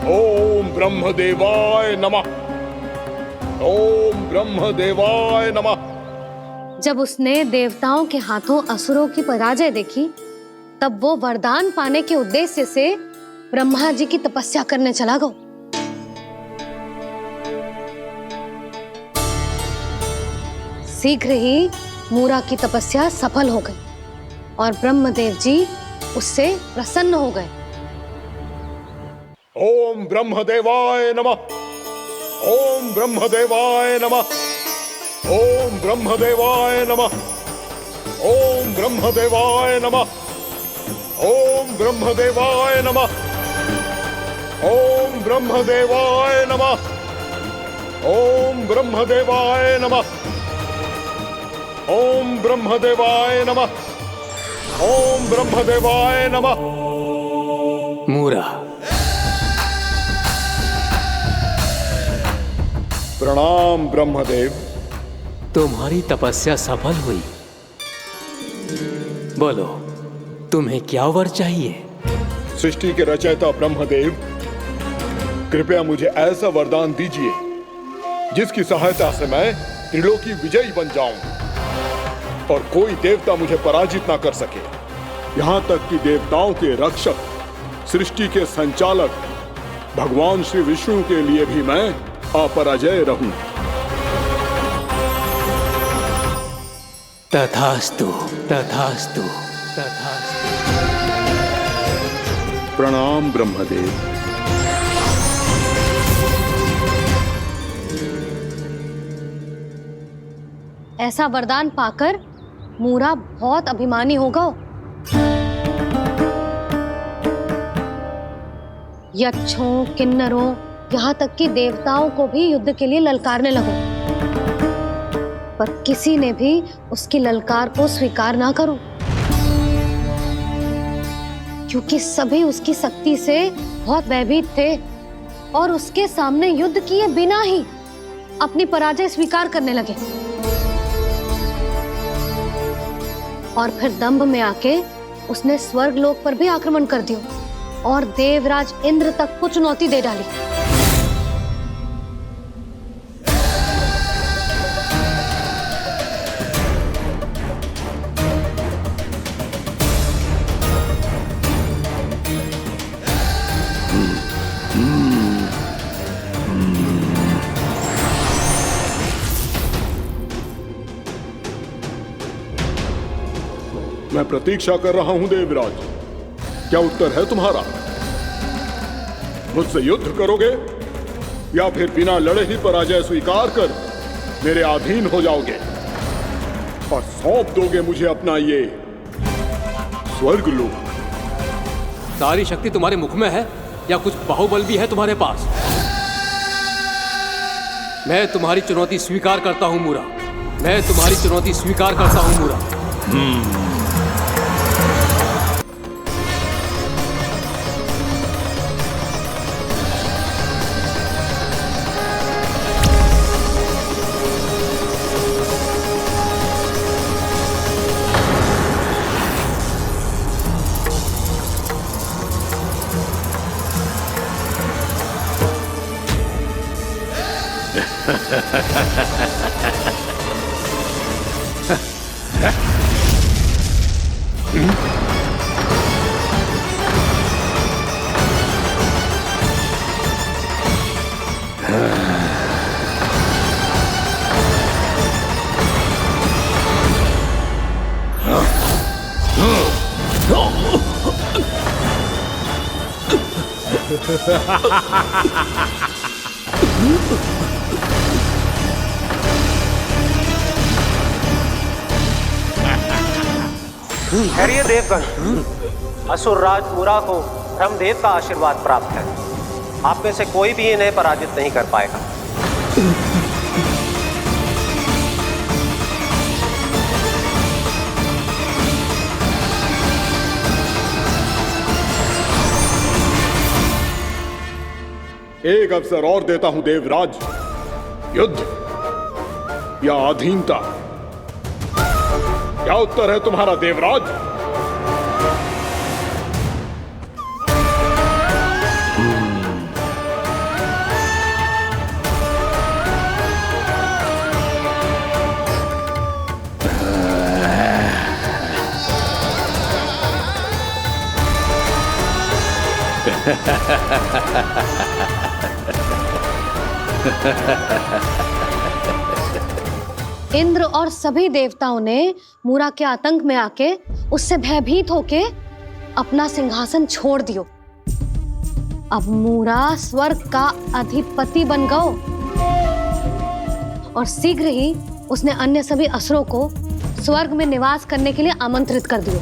ओम ब्रह्मदेवाय नमः। ओम ब्रह्मदेवाय नमः। जब उसने देवताओं के हाथों असुरों की पराजय देखी, तब वो वरदान पाने के उद्देश्य से ब्रह्मा जी की तपस्या करने चला गया। शीघ्र ही मूरा की तपस्या सफल हो गई और ब्रह्मदेव जी उससे प्रसन्न हो गए। ओम ब्रह्मदेवाय नमः। ओम ब्रह्मदेवाय नमः। ओम ब्रह्मदेवाय नमः। ओम ब्रह्मदेवाय नमः। ओम ब्रह्मदेवाय नमः। ओम ब्रह्मदेवाय नमः। ओम ब्रह्मदेवाय नमः। ओम ब्रह्मदेवाय नमः। ओम ब्रह्मदेवाय नमः। मूरा, प्रणाम ब्रह्मदेव। तुम्हारी तपस्या सफल हुई। बोलो, तुम्हें क्या वर चाहिए? सृष्टि के रचयिता ब्रह्मदेव, कृपया मुझे ऐसा वरदान दीजिए जिसकी सहायता से मैं त्रिलोकी विजयी बन जाऊं और कोई देवता मुझे पराजित ना कर सके। यहां तक कि देवताओं के रक्षक, सृष्टि के संचालक भगवान श्री विष्णु के लिए भी मैं अपराजय रहूं। तथास्तु, तथास्तु, तथास्तु। प्रणाम ब्रह्मदेव। ऐसा वरदान पाकर मूरा बहुत अभिमानी होगा। यक्षों, किन्नरों, यहाँ तक कि देवताओं को भी युद्ध के लिए ललकारने लगा, पर किसी ने भी उसकी ललकार को स्वीकार ना करो, क्योंकि सभी उसकी शक्ति से बहुत भयभीत थे और उसके सामने युद्ध किए बिना ही अपनी पराजय स्वीकार करने लगे। और फिर दंभ में आके उसने स्वर्ग लोक पर भी आक्रमण कर दिया और देवराज इंद्र तक को चुनौती दे डाली। मैं प्रतीक्षा कर रहा हूं देवराज, क्या उत्तर है तुम्हारा? मुझसे युद्ध करोगे या फिर बिना लड़े ही पराजय स्वीकार कर मेरे अधीन हो जाओगे और सौंप दोगे मुझे अपना ये स्वर्ग लोक? सारी शक्ति तुम्हारे मुख में है या कुछ बाहुबल भी है तुम्हारे पास? मैं तुम्हारी चुनौती स्वीकार करता हूं मूरा, मैं तुम्हारी चुनौती स्वीकार करता हूं मूरा। खैरिए देवगण, असुर राज मूरा को ब्रह्मदेव का आशीर्वाद प्राप्त है। आप में से कोई भी इन्हें पराजित नहीं कर पाएगा। एक अवसर और देता हूं देवराज, युद्ध या अधीनता, क्या उत्तर है तुम्हारा देवराज? इंद्र और सभी देवताओं ने मूरा के आतंक में आके उससे भयभीत होके अपना सिंहासन छोड़ दियो। अब मूरा स्वर्ग का अधिपति बन गयो और शीघ्र ही उसने अन्य सभी असुरों को स्वर्ग में निवास करने के लिए आमंत्रित कर दियो।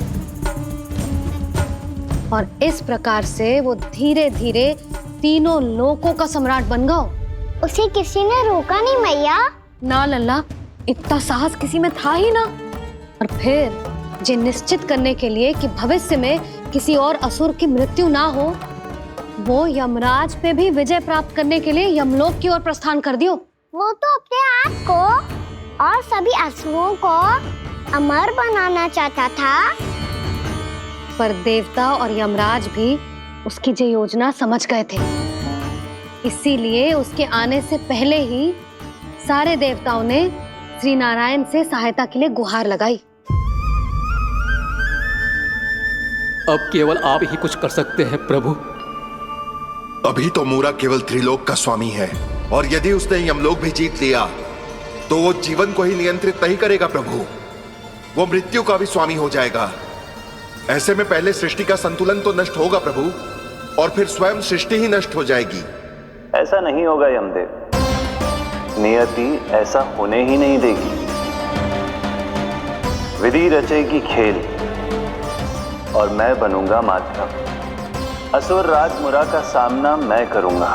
और इस प्रकार से वो धीरे धीरे तीनों लोकों का सम्राट बन गयो। उसे किसी ने रोका नहीं मैया? ना लल्ला, इतना साहस किसी में था ही ना। और फिर जे निश्चित करने के लिए कि भविष्य में किसी और असुर की मृत्यु ना हो, वो यमराज पे भी विजय प्राप्त करने के लिए यमलोक की ओर प्रस्थान कर दियो। वो तो अपने आप को और सभी असुरों को अमर बनाना चाहता था। पर देवता और यमराज भी उसकी जो योजना समझ गए थे, इसीलिए उसके आने से पहले ही सारे देवताओं ने श्री नारायण से सहायता के लिए गुहार लगाई। अब केवल आप ही कुछ कर सकते हैं प्रभु। अभी तो मूरा केवल त्रिलोक का स्वामी है, और यदि उसने यमलोक भी जीत लिया तो वो जीवन को ही नियंत्रित नहीं करेगा प्रभु, वो मृत्यु का भी स्वामी हो जाएगा। ऐसे में पहले सृष्टि का संतुलन तो नष्ट होगा प्रभु, और फिर स्वयं सृष्टि ही नष्ट हो जाएगी। ऐसा नहीं होगा यमदेव, नियति ऐसा होने ही नहीं देगी। विधि रचेगी खेल और मैं बनूंगा माध्यम। असुर राज मुरा का सामना मैं करूंगा।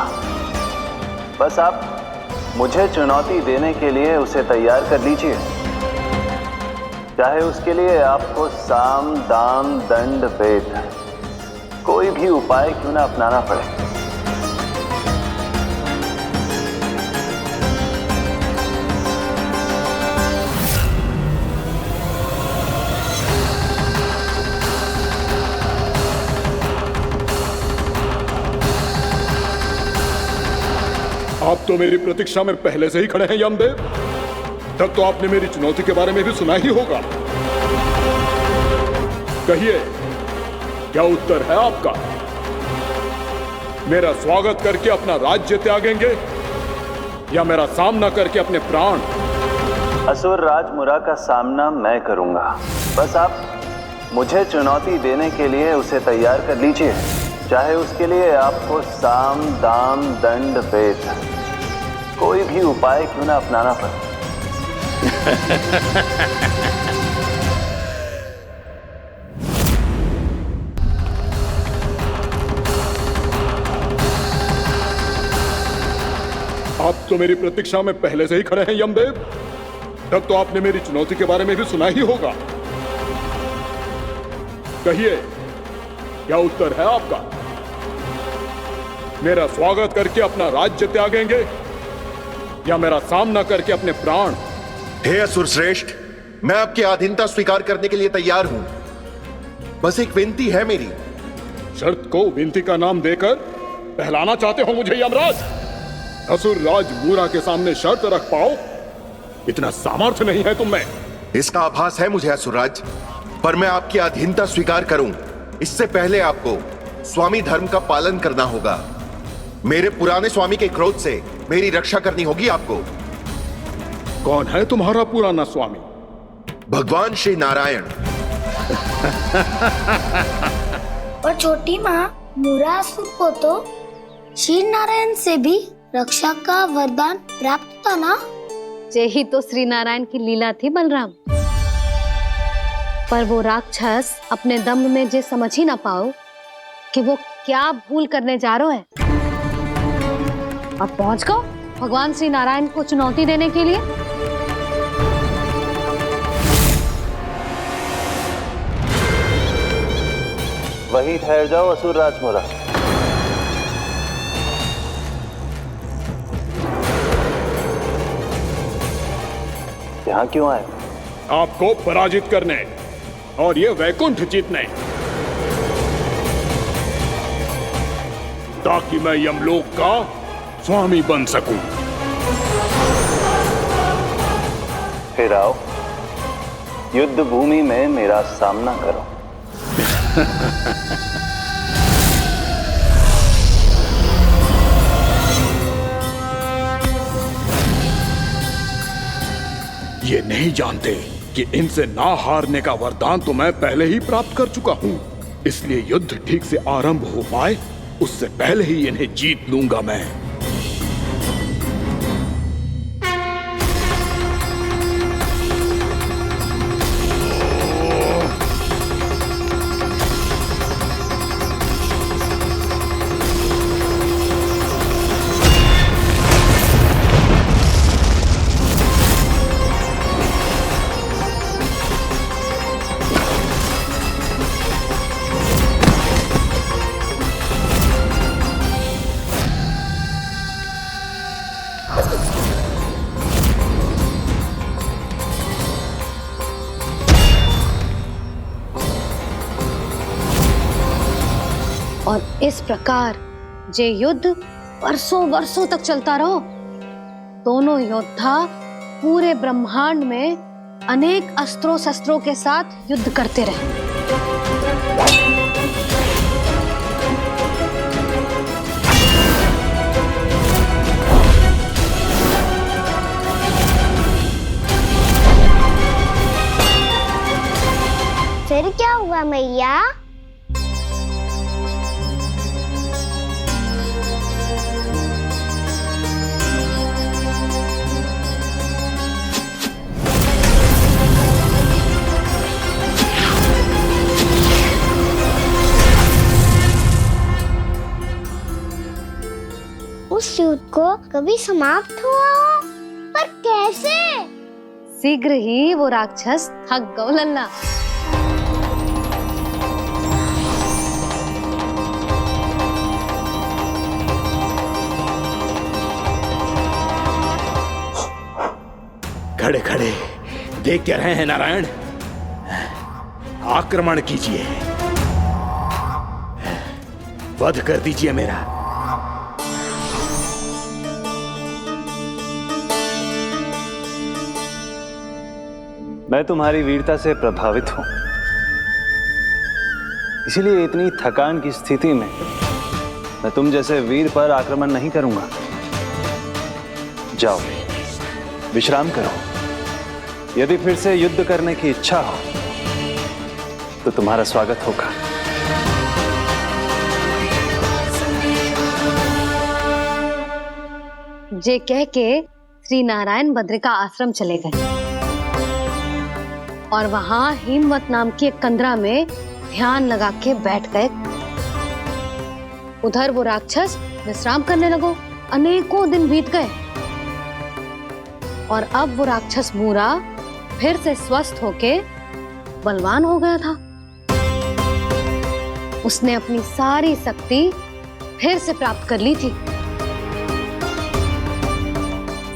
बस आप मुझे चुनौती देने के लिए उसे तैयार कर लीजिए, चाहे उसके लिए आपको साम दाम दंड भेद कोई भी उपाय क्यों ना अपनाना पड़े। आप तो मेरी प्रतीक्षा में पहले से ही खड़े हैं यमदेव। तब तो आपने मेरी चुनौती के बारे में भी सुना ही होगा। कहिए, क्या उत्तर है आपका? मेरा स्वागत करके अपना राज्य त्यागेंगे या मेरा सामना करके अपने प्राण? असुर राज मुरा का सामना मैं करूंगा। बस आप मुझे चुनौती देने के लिए उसे तैयार कर लीजिए, चाहे उसके लिए आपको साम दाम दंड भेद कोई भी उपाय क्यों ना अपनाना पड़े। आप तो मेरी प्रतीक्षा में पहले से ही खड़े हैं यमदेव। तब तो आपने मेरी चुनौती के बारे में भी सुना ही होगा। कहिए, क्या उत्तर है आपका? मेरा स्वागत करके अपना राज्य त्यागेंगे या मेरा सामना करके अपने प्राण? हे असुर श्रेष्ठ, मैं आपकी अधीनता स्वीकार करने के लिए तैयार हूं। बस एक विनती है मेरी। शर्त को विनती का नाम देकर पहलाना चाहते हो मुझे यमराज? असुर राज मूरा के सामने शर्त रख पाओ, इतना सामर्थ्य नहीं है तुम में। इसका आभास है मुझे असुरराज, पर मैं आपकी अधीनता स्वीकार करूं इससे पहले आपको स्वामी धर्म का पालन करना होगा। मेरे पुराने स्वामी के क्रोध से मेरी रक्षा करनी होगी आपको। कौन है तुम्हारा पुराना स्वामी? भगवान श्री नारायण। और छोटी माँ मूरासुर को तो श्री नारायण से भी रक्षा का वरदान प्राप्त था ना? यही तो श्री नारायण की लीला थी बलराम। पर वो राक्षस अपने दम में जे समझ ही ना पाओ कि वो क्या भूल करने जा रहा है। अब पहुंच गो भगवान श्री नारायण को चुनौती देने के लिए। वही ठहर जाओ असुर राज मुरा। यहाँ क्यों आए? आपको पराजित करने और ये वैकुंठ जीतने, ताकि मैं यमलोक का स्वामी बन सकूं। फिर आओ, युद्ध भूमि में मेरा सामना करो। ये नहीं जानते कि इनसे ना हारने का वरदान तो मैं पहले ही प्राप्त कर चुका हूं, इसलिए युद्ध ठीक से आरंभ हो पाए उससे पहले ही इन्हें जीत लूंगा मैं। और इस प्रकार ये युद्ध वर्षों वर्षों तक चलता रहो। दोनों योद्धा पूरे ब्रह्मांड में अनेक अस्त्रों शस्त्रों के साथ युद्ध करते रहे। फिर क्या हुआ मैया? उस युद्ध को कभी समाप्त हुआ हो, पर कैसे? शीघ्र ही वो राक्षस थक गौ लल्ला। खड़े खड़े देख क्या रहे हैं नारायण? आक्रमण कीजिए, वध कर दीजिए मेरा। मैं तुम्हारी वीरता से प्रभावित हूं, इसीलिए इतनी थकान की स्थिति में मैं तुम जैसे वीर पर आक्रमण नहीं करूंगा। जाओ विश्राम करो। यदि फिर से युद्ध करने की इच्छा हो तो तुम्हारा स्वागत होगा। जे कह के श्री नारायण बद्रिका आश्रम चले गए और वहां हिमवत नाम की एक कंदरा में ध्यान लगा के बैठ गए। उधर वो राक्षस विश्राम करने लगो। अनेकों दिन बीत गए और अब वो राक्षस मूरा फिर से स्वस्थ होके बलवान हो गया था। उसने अपनी सारी शक्ति फिर से प्राप्त कर ली थी।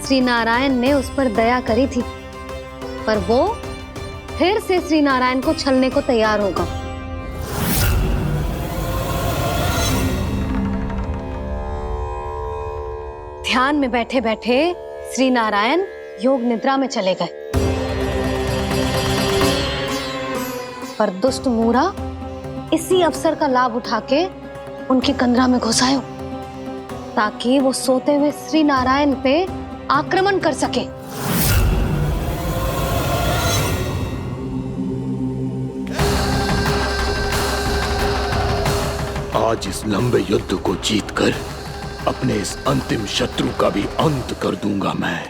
श्री नारायण ने उस पर दया करी थी, पर वो फिर से श्री नारायण को छलने को तैयार होगा। ध्यान में बैठे बैठे श्री नारायण योग निद्रा में चले गए, पर दुष्ट मूरा इसी अवसर का लाभ उठा के उनकी कंदरा में घुस आयो ताकि वो सोते हुए श्री नारायण पे आक्रमण कर सके। आज इस लंबे युद्ध को जीतकर अपने इस अंतिम शत्रु का भी अंत कर दूंगा मैं।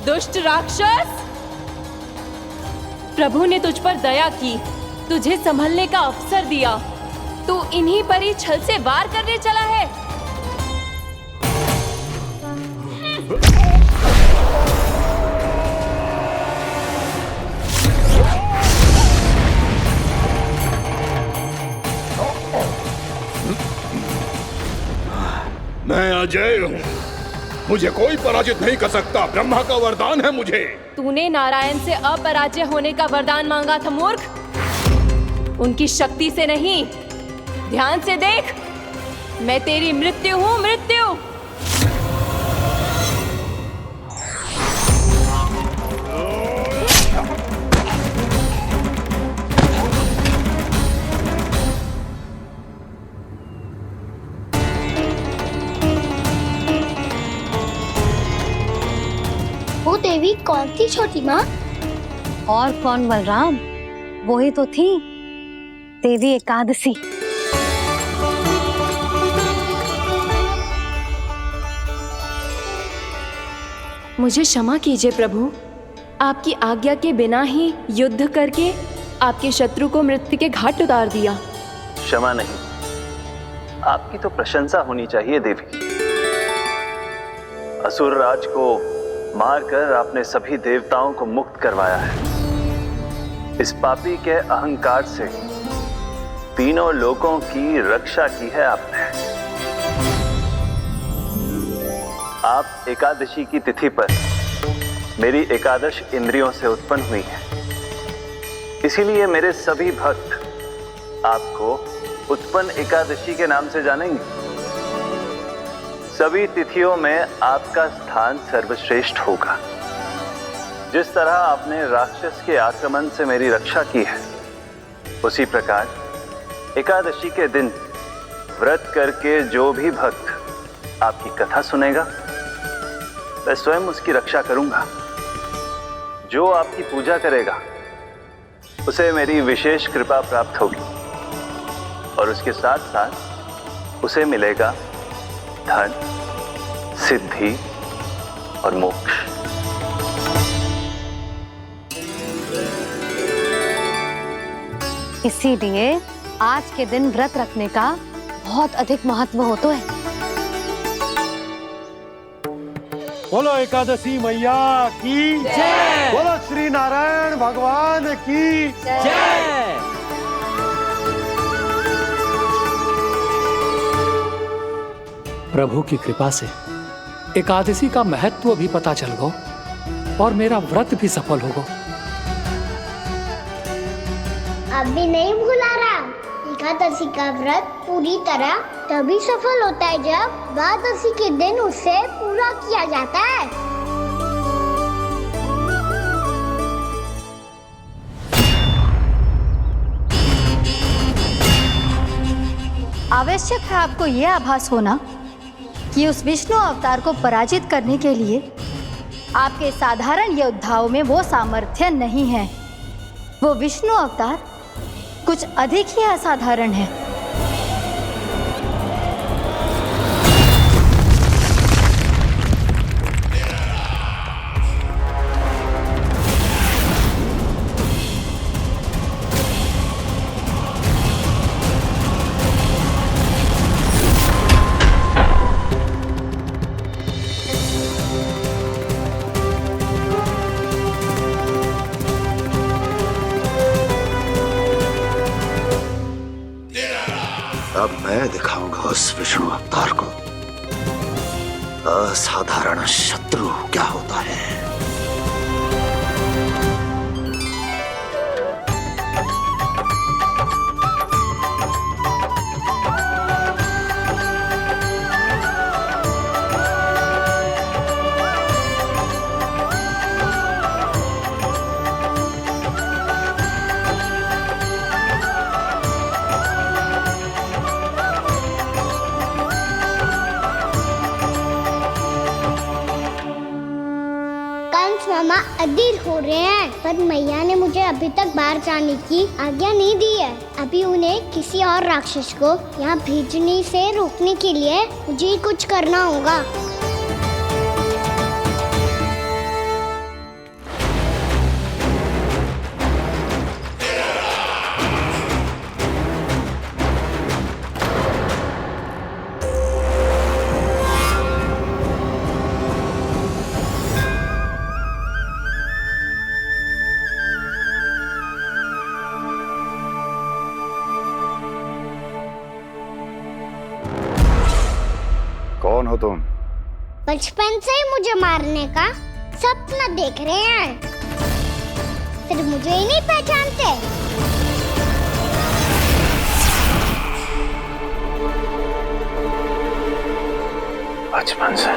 दुष्ट राक्षस, प्रभु ने तुझ पर दया की, तुझे संभलने का अवसर दिया। तू इन्हीं पर ही छल से वार करने चला है। मैं अजय हूँ, मुझे कोई पराजित नहीं कर सकता। ब्रह्मा का वरदान है मुझे। तूने नारायण से अपराजय होने का वरदान मांगा था मूर्ख, उनकी शक्ति से नहीं। ध्यान से देख, मैं तेरी मृत्यु हूँ, मृत्यु। वो देवी कौन थी छोटी माँ? और कौन बलराम, वो ही तो थी देवी एकादशी। मुझे क्षमा कीजिए प्रभु, आपकी आज्ञा के बिना ही युद्ध करके आपके शत्रु को मृत्यु के घाट उतार दिया। क्षमा नहीं, आपकी तो प्रशंसा होनी चाहिए देवी। असुर राज को मारकर आपने सभी देवताओं को मुक्त करवाया है। इस पापी के अहंकार से तीनों लोकों की रक्षा की है आपने। आप एकादशी की तिथि पर मेरी एकादश इंद्रियों से उत्पन्न हुई हैं। इसीलिए मेरे सभी भक्त आपको उत्पन्न एकादशी के नाम से जानेंगे। सभी तिथियों में आपका स्थान सर्वश्रेष्ठ होगा। जिस तरह आपने राक्षस के आक्रमण से मेरी रक्षा की है, उसी प्रकार एकादशी के दिन व्रत करके जो भी भक्त आपकी कथा सुनेगा, मैं स्वयं उसकी रक्षा करूंगा। जो आपकी पूजा करेगा उसे मेरी विशेष कृपा प्राप्त होगी और उसके साथ साथ उसे मिलेगा धन, सिद्धि और मोक्ष। इसीलिए आज के दिन व्रत रखने का बहुत अधिक महत्व होता है। बोलो एकादशी मैया की जय। बोलो श्री नारायण भगवान की जय। प्रभु की कृपा से एकादशी का महत्व भी पता चल गो और मेरा व्रत भी सफल हो गो। अभी नहीं भूला राम, एकादशी का व्रत पूरी तरह तभी सफल होता है जब द्वादशी के दिन उसे पूरा किया जाता है। आवश्यक है आपको यह आभास होना कि उस विष्णु अवतार को पराजित करने के लिए आपके साधारण योद्धाओं में वो सामर्थ्य नहीं है। वो विष्णु अवतार कुछ अधिक ही असाधारण है। अब मैं दिखाऊंगा उस विष्णु अवतार को असाधारण शत्रु क्या होता है। मामा अधीर हो रहे हैं, पर मैया ने मुझे अभी तक बाहर जाने की आज्ञा नहीं दी है। अभी उन्हें किसी और राक्षस को यहाँ भेजने से रोकने के लिए मुझे ही कुछ करना होगा। कौन हो तुम? बचपन से ही मुझे मारने का सपना देख रहे हैं, सिर्फ मुझे ही नहीं पहचानते। बचपन से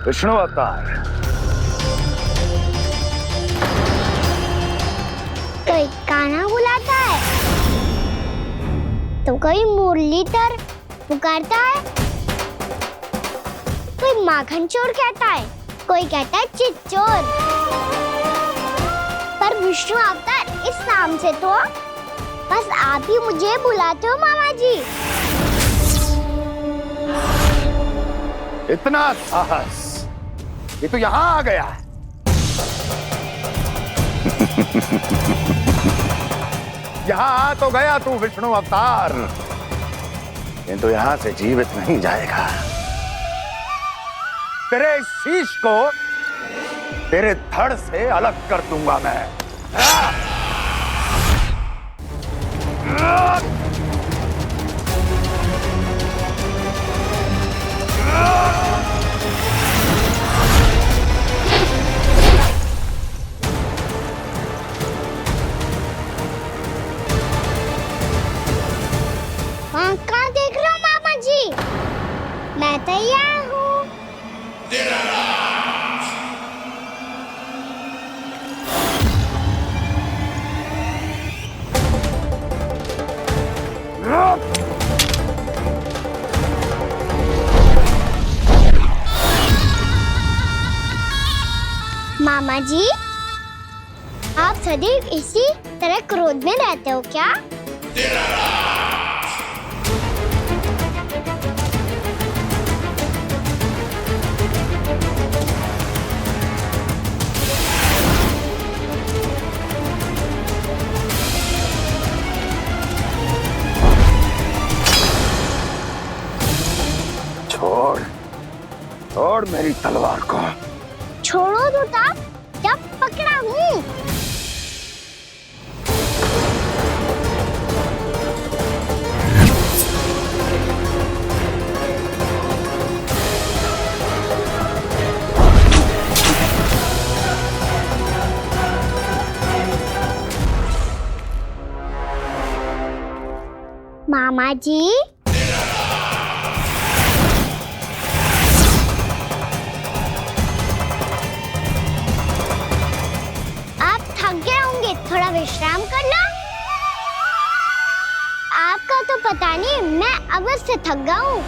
विष्णु अवतार। कोई कान्हा बुलाता है तो कोई मुरलीधर पुकारता है, कोई माखन चोर कहता है, कोई कहता है चिच्चोर। पर विष्णु अवतार इस नाम से तो बस आप ही मुझे बुलाते हो मामा जी। इतना साहस कि तू यहां आ गया है। यहां आ तो गया तू विष्णु अवतार, किंतु यहां से जीवित नहीं जाएगा। तेरे शीश को तेरे धड़ से अलग कर दूंगा मैं। कहाँ देख रहे हो मामा जी? मैं तैयार हूँ। मामा जी, आप सदैव इसी तरह क्रोध में रहते हो क्या? छोड़ छोड़ मेरी तलवार को। छोड़ो तो तब जब पकड़ा हूँ। मामा जी, थोड़ा विश्राम कर लो। आपका तो पता नहीं, मैं अवश्य थक गया हूँ।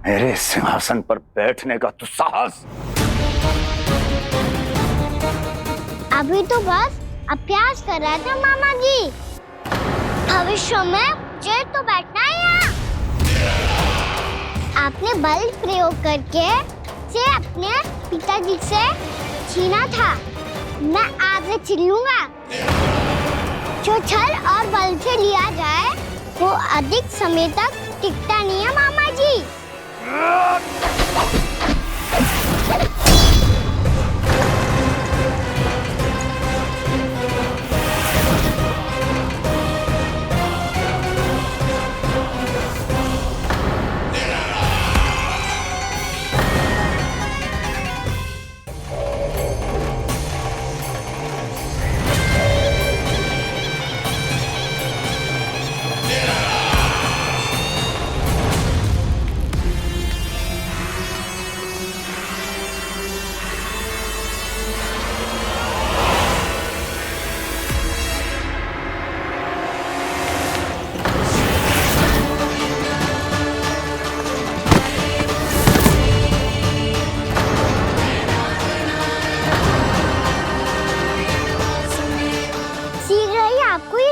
मेरे सिंहासन पर बैठने का तू साहस? अभी तो बस अभ्यास कर रहा था मामा जी। भविष्य में मुझे तो बैठना है यहाँ। आपने बल प्रयोग करके से अपने पिताजी से छीना था, मैं आपसे छीन लूंगा। जो छल और बल से लिया जाए वो अधिक समय तक टिकता नहीं है मामा जी।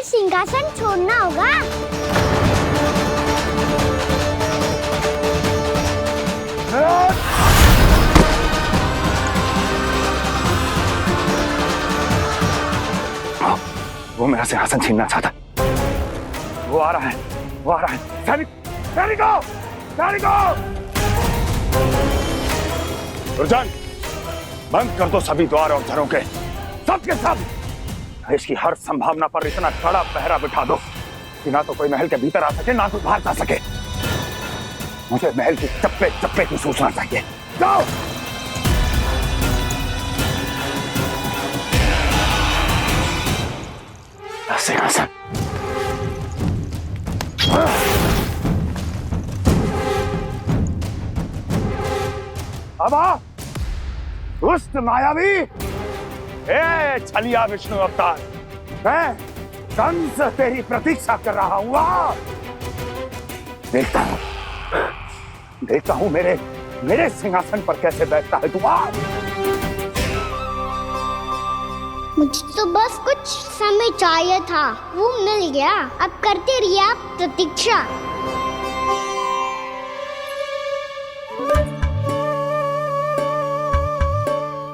सिंहासन छोड़ना होगा। वो मेरा सिंहासन छीनना चाहता। वो आ रहा है, वो आ रहा है। सैनिकों, दुर्जन, बंद कर दो सभी द्वार और झरों के, सब के सब। इसकी हर संभावना पर इतना कड़ा पहरा बिठा दो कि ना तो कोई महल के भीतर आ सके, ना तो बाहर जा सके। मुझे महल की चप्पे चप्पे की सूचना चाहिए। जाओ। सिंहासन। अब आ, दुष्ट मायावी, ए छलिया विष्णु अवतार, मैं कंस तेरी प्रतीक्षा कर रहा हूँ। देखता हूँ मेरे सिंहासन पर कैसे बैठता है तू। मुझे तो बस कुछ समय चाहिए था, वो मिल गया। अब करते रहिए आप प्रतीक्षा।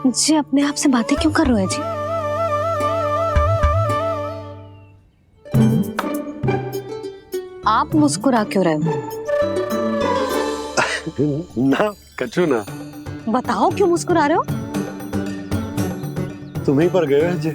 जी अपने आप से बातें क्यों कर रहे हैं जी? आप मुस्कुरा क्यों रहे हो? ना कछु ना। बताओ क्यों मुस्कुरा रहे हो? तुम्हीं पर गए हैं जी।